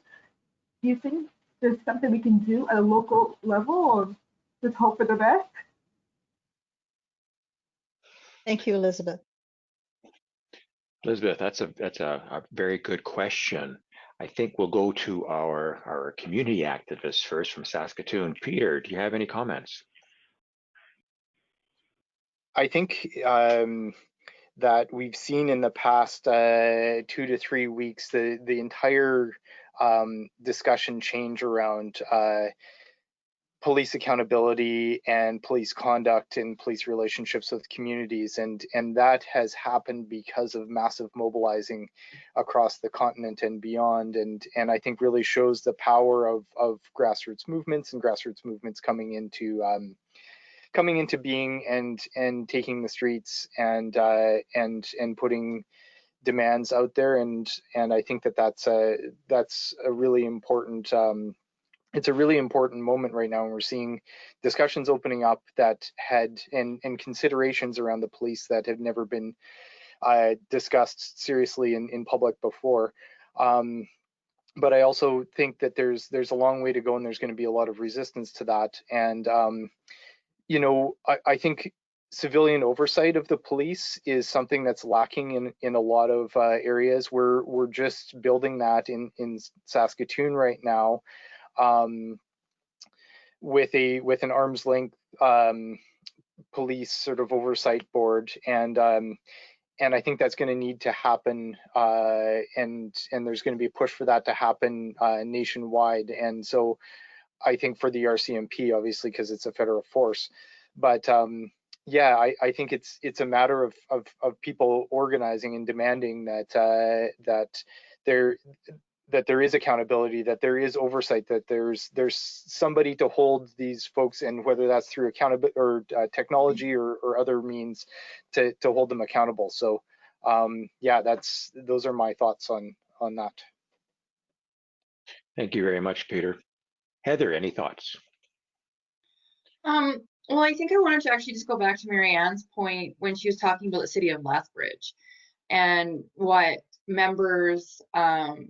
Do you think there's something we can do at a local level, or just hope for the best? Thank you, Elizabeth. Elizabeth, that's a very good question. I think we'll go to our community activists first from Saskatoon. Peter, do you have any comments? I think that we've seen in the past 2 to 3 weeks the entire discussion change around police accountability and police conduct and police relationships with communities, and that has happened because of massive mobilizing across the continent and beyond, and I think really shows the power of grassroots movements and grassroots movements coming into being and taking the streets and putting demands out there, and I think that's a really important it's a really important moment right now, and we're seeing discussions opening up that had and considerations around the police that have never been discussed seriously in public before. But I also think that there's a long way to go, and there's going to be a lot of resistance to that. And you know, I think civilian oversight of the police is something that's lacking in a lot of areas. We're just building that in Saskatoon right now. With an arm's length police sort of oversight board, and I think that's going to need to happen, and there's going to be a push for that to happen nationwide. And so I think for the RCMP, obviously, because it's a federal force, but yeah, I think it's a matter of people organizing and demanding that there is accountability, that there is oversight, that there's somebody to hold these folks, and whether that's through accountability or technology or other means to hold them accountable. So yeah, those are my thoughts on that. Thank you very much, Peter. Heather, any thoughts? Well, I think I wanted to actually just go back to Marianne's point when she was talking about the city of Lethbridge and what members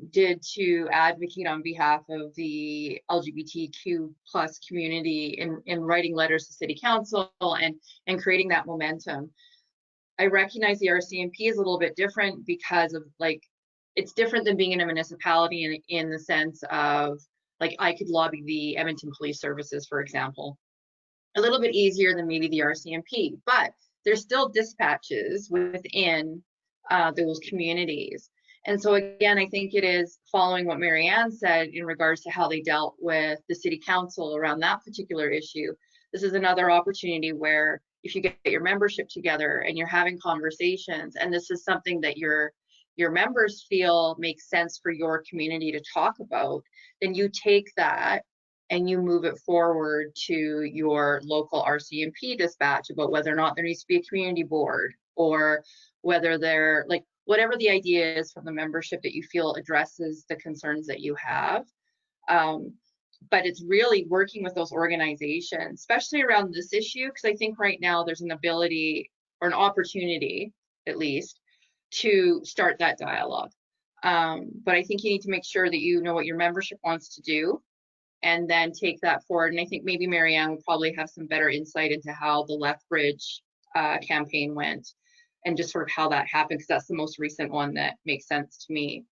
did to advocate on behalf of the LGBTQ plus community in writing letters to city council and creating that momentum. I recognize the RCMP is a little bit different because of, like, it's different than being in a municipality in the sense of, like, I could lobby the Edmonton Police Services, for example, a little bit easier than maybe the RCMP, but there's still dispatches within those communities. And so again, I think it is following what Marianne said in regards to how they dealt with the city council around that particular issue. This is another opportunity where if you get your membership together and you're having conversations, and this is something that your members feel makes sense for your community to talk about, then you take that and you move it forward to your local RCMP dispatch about whether or not there needs to be a community board, or whether they're, like, whatever the idea is from the membership that you feel addresses the concerns that you have. But it's really working with those organizations, especially around this issue, because I think right now there's an ability or an opportunity, at least, to start that dialogue. But I think you need to make sure that you know what your membership wants to do, and then take that forward. And I think maybe Marianne would probably have some better insight into how the Lethbridge campaign went, and just sort of how that happened, because that's the most recent one that makes sense to me.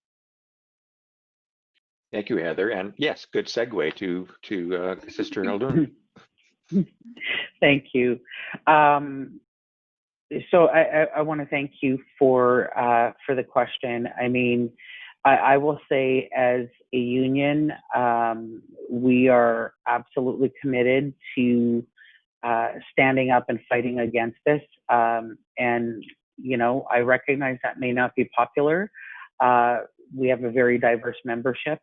Thank you, Heather. And yes, good segue to Sister Haldum. Thank you. So I want to thank you for the question. I mean, I will say, as a union, we are absolutely committed to standing up and fighting against this. And, you know, I recognize that may not be popular. We have a very diverse membership.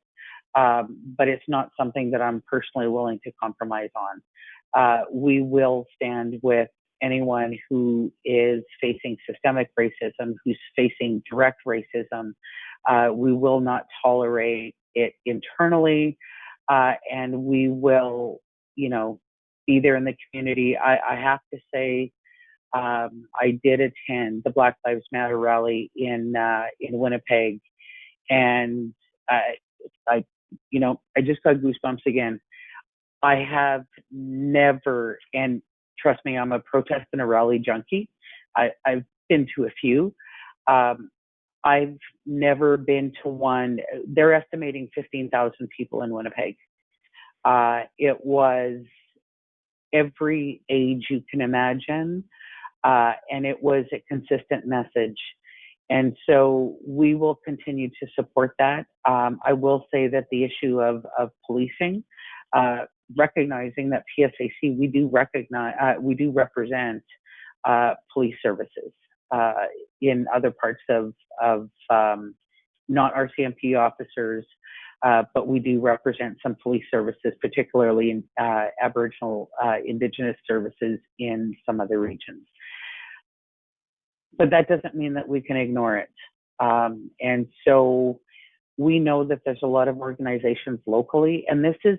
but it's not something that I'm personally willing to compromise on. We will stand with anyone who is facing systemic racism, who's facing direct racism. We will not tolerate it internally, and we will, be there in the community. I have to say, I did attend the Black Lives Matter rally in Winnipeg, and I just got goosebumps again. I have never, and trust me, I'm a protest and a rally junkie. I've been to a few. I've never been to one. They're estimating 15,000 people in Winnipeg. It was every age you can imagine, and it was a consistent message. And so we will continue to support that. I will say that the issue of policing, recognizing that PSAC, we do represent police services in other parts of not RCMP officers, but we do represent some police services, particularly in Aboriginal Indigenous services in some other regions. But that doesn't mean that we can ignore it. And so we know that there's a lot of organizations locally, and this is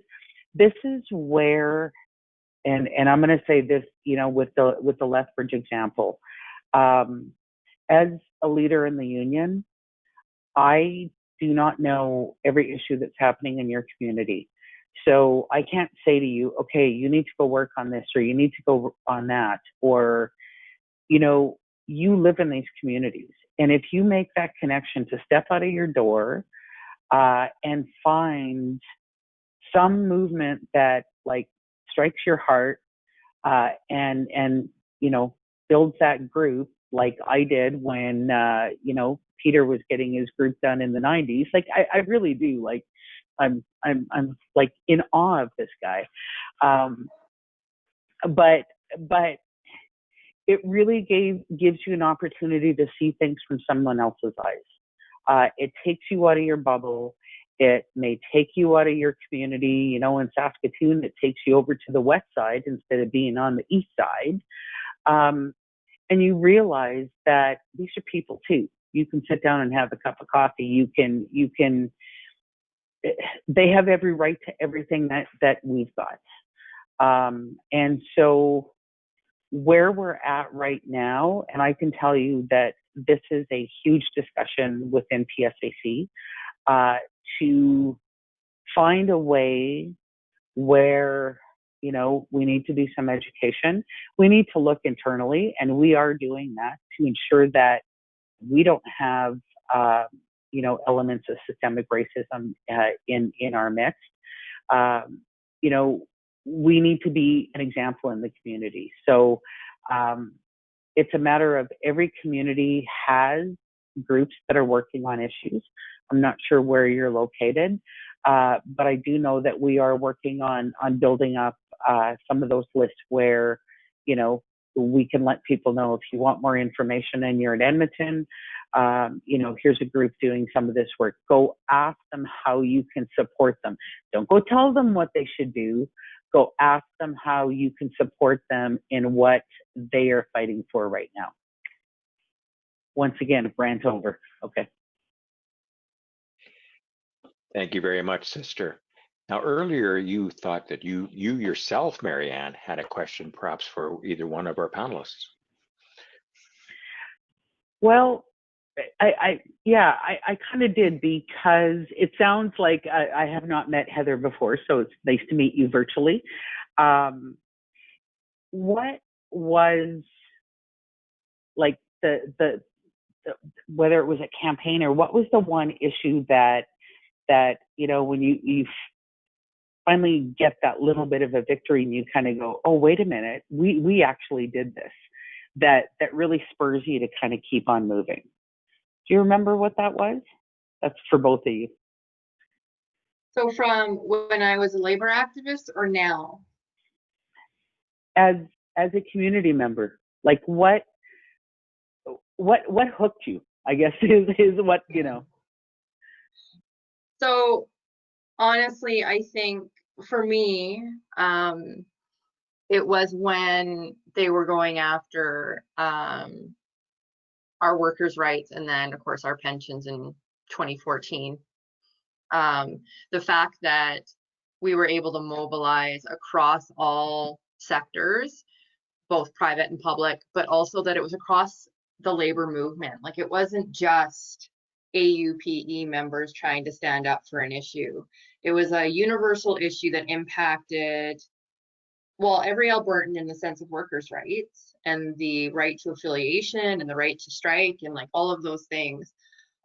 where, and I'm going to say this, with the Lethbridge example, as a leader in the union, I do not know every issue that's happening in your community. So I can't say to you, okay, you need to go work on this, or you need to go on that, or, you live in these communities. And if you make that connection to step out of your door and find some movement that strikes your heart and builds that group, like I did when, Peter was getting his group done in the 90s. I really do. I'm in awe of this guy. But it really gives you an opportunity to see things from someone else's eyes. It takes you out of your bubble. It may take you out of your community. In Saskatoon, it takes you over to the west side instead of being on the east side. And you realize that these are people too. You can sit down and have a cup of coffee. They have every right to everything that we've got. And so where we're at right now, and I can tell you that this is a huge discussion within PSAC, to find a way where, we need to do some education. We need to look internally, and we are doing that to ensure that we don't have, elements of systemic racism in our midst. We need to be an example in the community. So it's a matter of every community has groups that are working on issues. I'm not sure where you're located, but I do know that we are working on building up some of those lists where, we can let people know if you want more information and you're in Edmonton, here's a group doing some of this work. Go ask them how you can support them. Don't go tell them what they should do. Go ask them how you can support them in what they are fighting for right now. Once again, rant over. Okay. Thank you very much, sister. Now, earlier you thought that you yourself, Marianne, had a question perhaps for either one of our panelists. Well, I kind of did, because it sounds like I have not met Heather before, so it's nice to meet you virtually. What was the whether it was a campaign, or what was the one issue that when you finally get that little bit of a victory and you kind of go, oh, wait a minute, we actually did this, that really spurs you to kind of keep on moving? Do you remember what that was? That's for both of you. So from when I was a labor activist, or now? As a community member, what hooked you, I guess, is what, So honestly, I think for me, it was when they were going after our workers' rights, and then of course our pensions in 2014. The fact that we were able to mobilize across all sectors, both private and public, but also that it was across the labor movement. Like, it wasn't just AUPE members trying to stand up for an issue. It was a universal issue that impacted, well, every Albertan in the sense of workers' rights and the right to affiliation and the right to strike and like all of those things.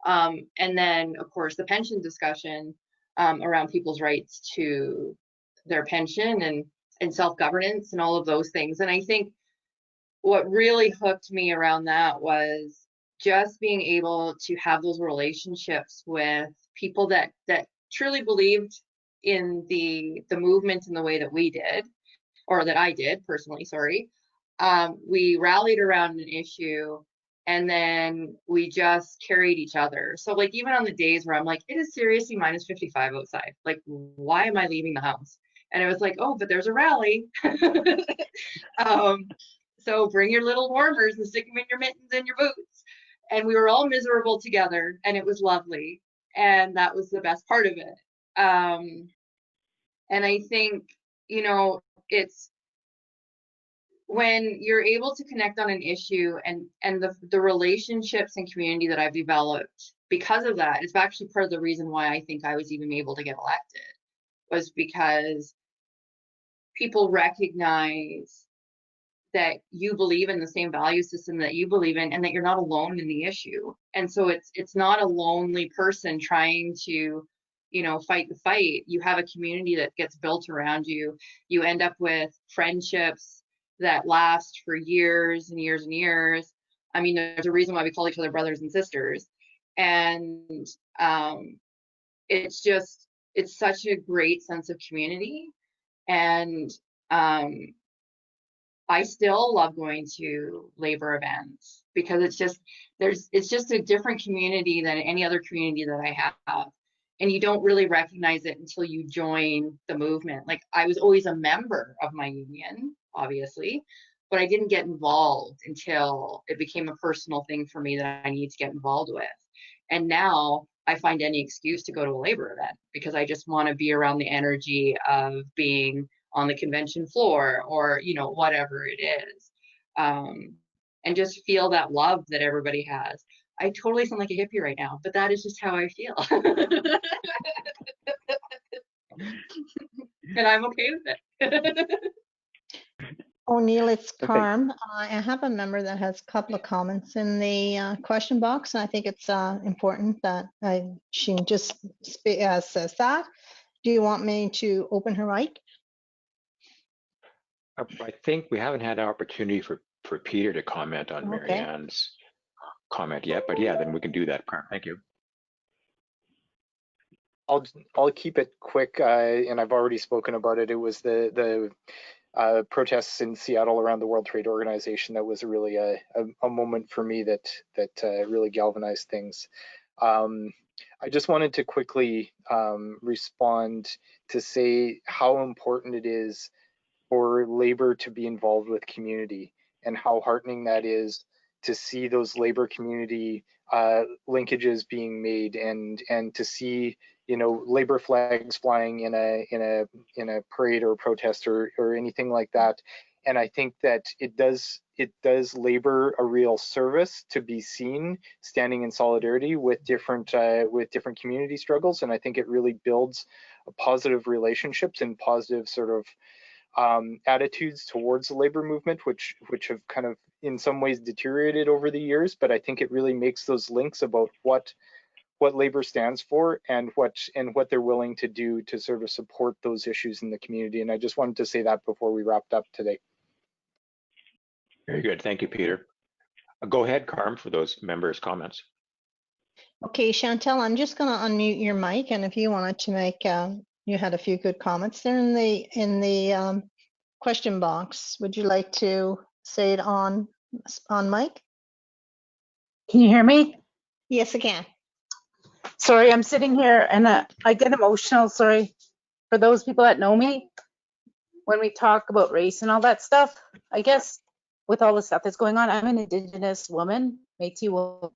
And then, of course, the pension discussion around people's rights to their pension and self-governance and all of those things. And I think what really hooked me around that was just being able to have those relationships with people that truly believed in the movement in the way that we did, or that I did personally, sorry. We rallied around an issue, and then we just carried each other. So like, even on the days where I'm like, it is seriously minus 55 outside, like, why am I leaving the house? And it was like, oh, but there's a rally. So bring your little warmers and stick them in your mittens and your boots. And we were all miserable together, and it was lovely. And that was the best part of it. And I think, you know, it's when you're able to connect on an issue, and the relationships and community that I've developed because of that, it's actually part of the reason why I think I was even able to get elected, was because people recognize that you believe in the same value system that you believe in, and that you're not alone in the issue. And so it's not a lonely person trying to, you know, fight the fight. You have a community that gets built around you. You end up with friendships that last for years and years and years. I mean, there's a reason why we call each other brothers and sisters. And it's such a great sense of community. And I still love going to labor events, because it's just a different community than any other community that I have. And you don't really recognize it until you join the movement. Like, I was always a member of my union, obviously, but I didn't get involved until it became a personal thing for me that I need to get involved with. And now I find any excuse to go to a labor event, because I just want to be around the energy of being on the convention floor, or, you know, whatever it is, and just feel that love that everybody has. I totally sound like a hippie right now, but that is just how I feel. And I'm okay with it. O'Neill, it's Okay. Carm. I have a member that has a couple of comments in the question box, and I think it's important that she just says that. Do you want me to open her mic? I think we haven't had an opportunity for Peter to comment on Okay. Marianne's comment yet, but yeah, then we can do that. Thank you. I'll keep it quick, and I've already spoken about it. It was the protests in Seattle around the World Trade Organization that was really a moment for me that really galvanized things. I just wanted to quickly respond to say how important it is for labor to be involved with community, and how heartening that is to see those labor community linkages being made, and to see, you know, labor flags flying in a parade or protest or anything like that. And I think that it does labor a real service to be seen standing in solidarity with different community struggles. And I think it really builds positive relationships and positive sort of attitudes towards the labor movement, which have kind of in some ways deteriorated over the years. But I think it really makes those links about what labor stands for, and what they're willing to do to sort of support those issues in the community. And I just wanted to say that before we wrapped up today. Very good. Thank you, Peter. Go ahead, Carm, for those members' comments. Okay, Chantel, I'm just going to unmute your mic, and if you wanted to make, you had a few good comments there in the question box. Would you like to say it on mic? Can you hear me? Yes, I can. Sorry, I'm sitting here and I get emotional. Sorry. For those people that know me, when we talk about race and all that stuff, I guess with all the stuff that's going on, I'm an Indigenous woman, Métis woman.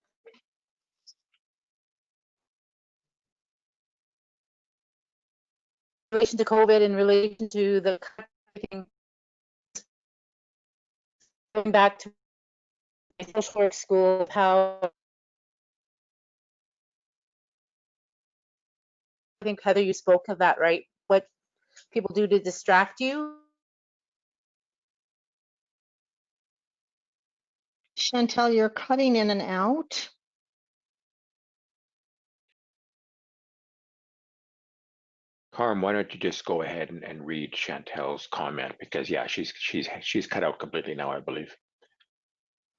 In relation to COVID, in relation to the going back to my social work school, of how I think Heather, you spoke of that, right? What people do to distract you. Chantel, you're cutting in and out. Carm, why don't you just go ahead and read Chantel's comment, because yeah, she's cut out completely now, I believe.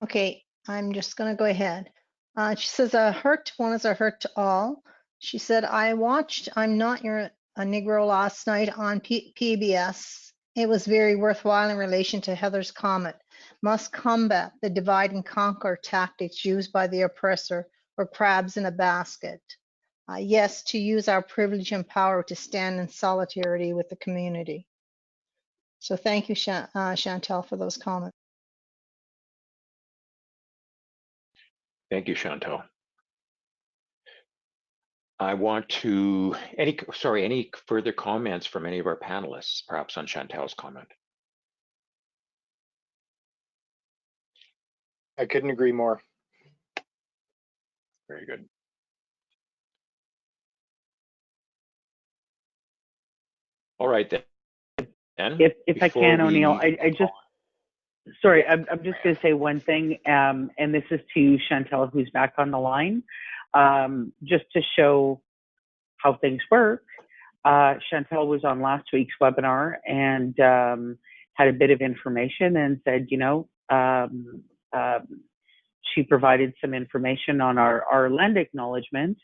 Okay, I'm just going to go ahead. She says, a hurt to one is a hurt to all. She said, I watched I'm Not Your a Negro last night on PBS. It was very worthwhile in relation to Heather's comment. Must combat the divide and conquer tactics used by the oppressor or crabs in a basket. Yes, to use our privilege and power to stand in solidarity with the community. So thank you, Chantel, for those comments. Thank you, Chantel. I want to, any further comments from any of our panelists, perhaps on Chantel's comment? I couldn't agree more. Very good. All right then. If I can, O'Neill, I just, sorry, I'm just going to say one thing, and this is to Chantel, who's back on the line, just to show how things work. Chantel was on last week's webinar and had a bit of information and said, you know, she provided some information on our land acknowledgement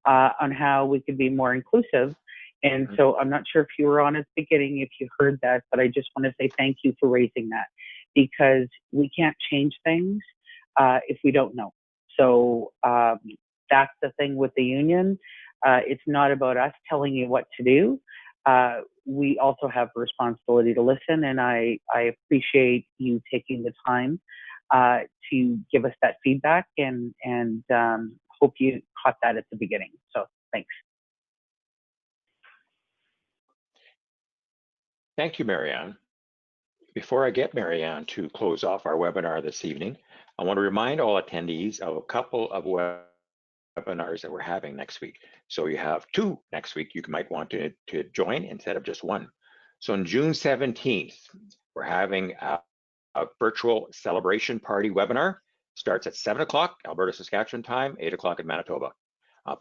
on how we could be more inclusive. And so I'm not sure if you were on at the beginning, if you heard that, but I just want to say thank you for raising that, because we can't change things if we don't know. So that's the thing with the union. It's not about us telling you what to do. We also have a responsibility to listen, and I appreciate you taking the time to give us that feedback, and hope you caught that at the beginning. So thanks. Thank you, Marianne. Before I get Marianne to close off our webinar this evening, I want to remind all attendees of a couple of webinars that we're having next week. So you have two next week you might want to join instead of just one. So on June 17th, we're having a virtual celebration party webinar. Starts at 7 o'clock, Alberta, Saskatchewan time, 8 o'clock in Manitoba.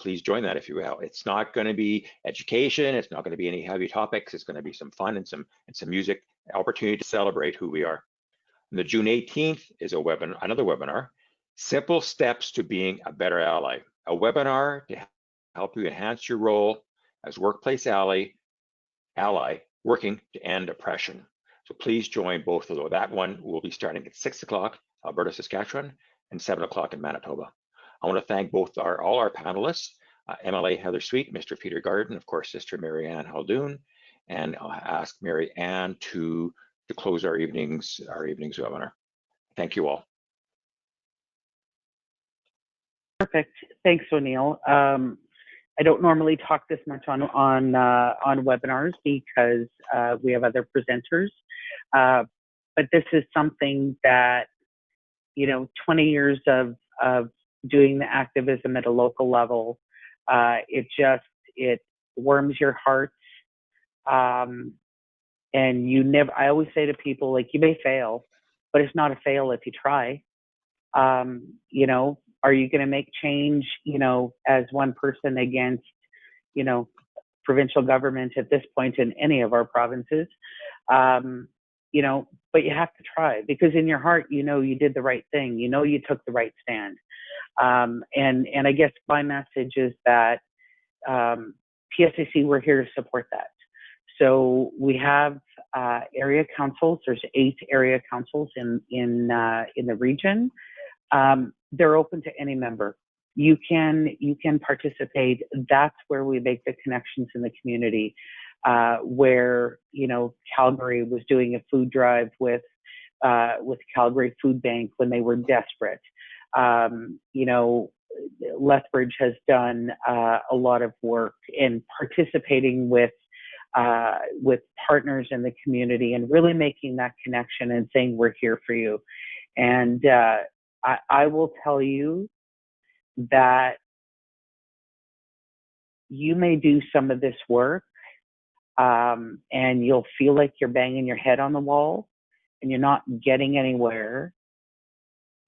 Please join that if you will. It's not going to be education. It's not going to be any heavy topics. It's going to be some fun and some music, opportunity to celebrate who we are. And the June 18th is another webinar, Simple Steps to Being a Better Ally. A webinar to help you enhance your role as workplace ally working to end oppression. So please join both of those. That one will be starting at 6 o'clock, Alberta, Saskatchewan, and 7 o'clock in Manitoba. I want to thank all our panelists, MLA Heather Sweet, Mr. Peter Garden, of course, Sister Marianne Haldum, and I'll ask Marianne to close our evening's webinar. Thank you all. Perfect. Thanks, O'Neill. I don't normally talk this much on webinars because we have other presenters, but this is something that, you know, 20 years of doing the activism at a local level, it warms your heart. And I always say to people, like, you may fail, but it's not a fail if you try. You know, are you going to make change, you know, as one person against, you know, provincial government at this point in any of our provinces? You know, but you have to try, because in your heart, you know, you did the right thing. You know, you took the right stand. And I guess my message is that PSAC, we're here to support that. So we have area councils. There's 8 area councils in the region. They're open to any member. you can participate. That's where we make the connections in the community. Where, you know, Calgary was doing a food drive with Calgary Food Bank when they were desperate. You know, Lethbridge has done a lot of work in participating with partners in the community and really making that connection and saying we're here for you. And I will tell you that you may do some of this work and you'll feel like you're banging your head on the wall and you're not getting anywhere.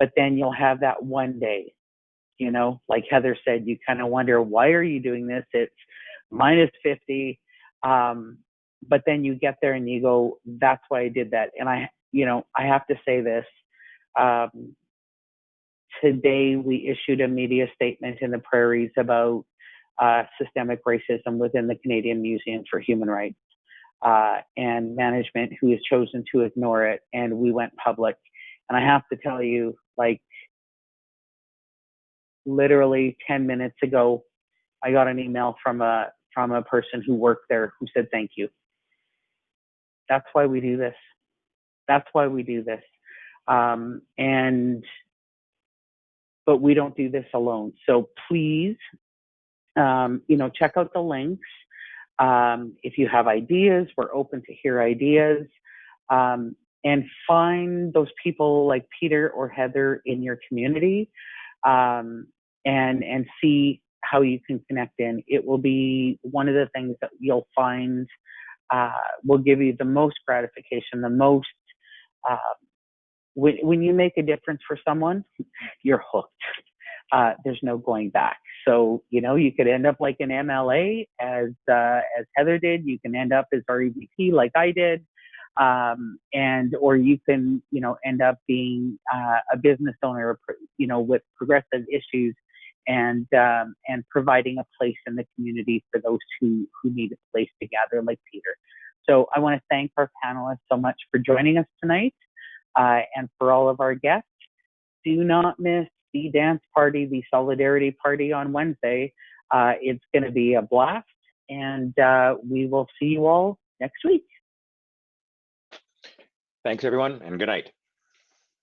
But then you'll have that one day, you know, like Heather said, you kind of wonder, why are you doing this? It's minus 50. But then you get there and you go, that's why I did that. And I have to say this, today we issued a media statement in the prairies about systemic racism within the Canadian Museum for Human Rights, and management who has chosen to ignore it. And we went public. And I have to tell you, like, literally 10 minutes ago, I got an email from a person who worked there who said, thank you. That's why we do this. That's why we do this. But we don't do this alone. So please, check out the links. If you have ideas, we're open to hear ideas. And find those people like Peter or Heather in your community, and see how you can connect in. It will be one of the things that you'll find will give you the most gratification, the most, when you make a difference for someone, you're hooked. There's no going back. So, you know, you could end up like an MLA as Heather did. You can end up as our EVP like I did. Or you can, end up being a business owner, with progressive issues and providing a place in the community for those who need a place to gather, like Peter. So I want to thank our panelists so much for joining us tonight, and for all of our guests. Do not miss the dance party, the solidarity party on Wednesday. It's going to be a blast, and we will see you all next week. Thanks, everyone, and good night.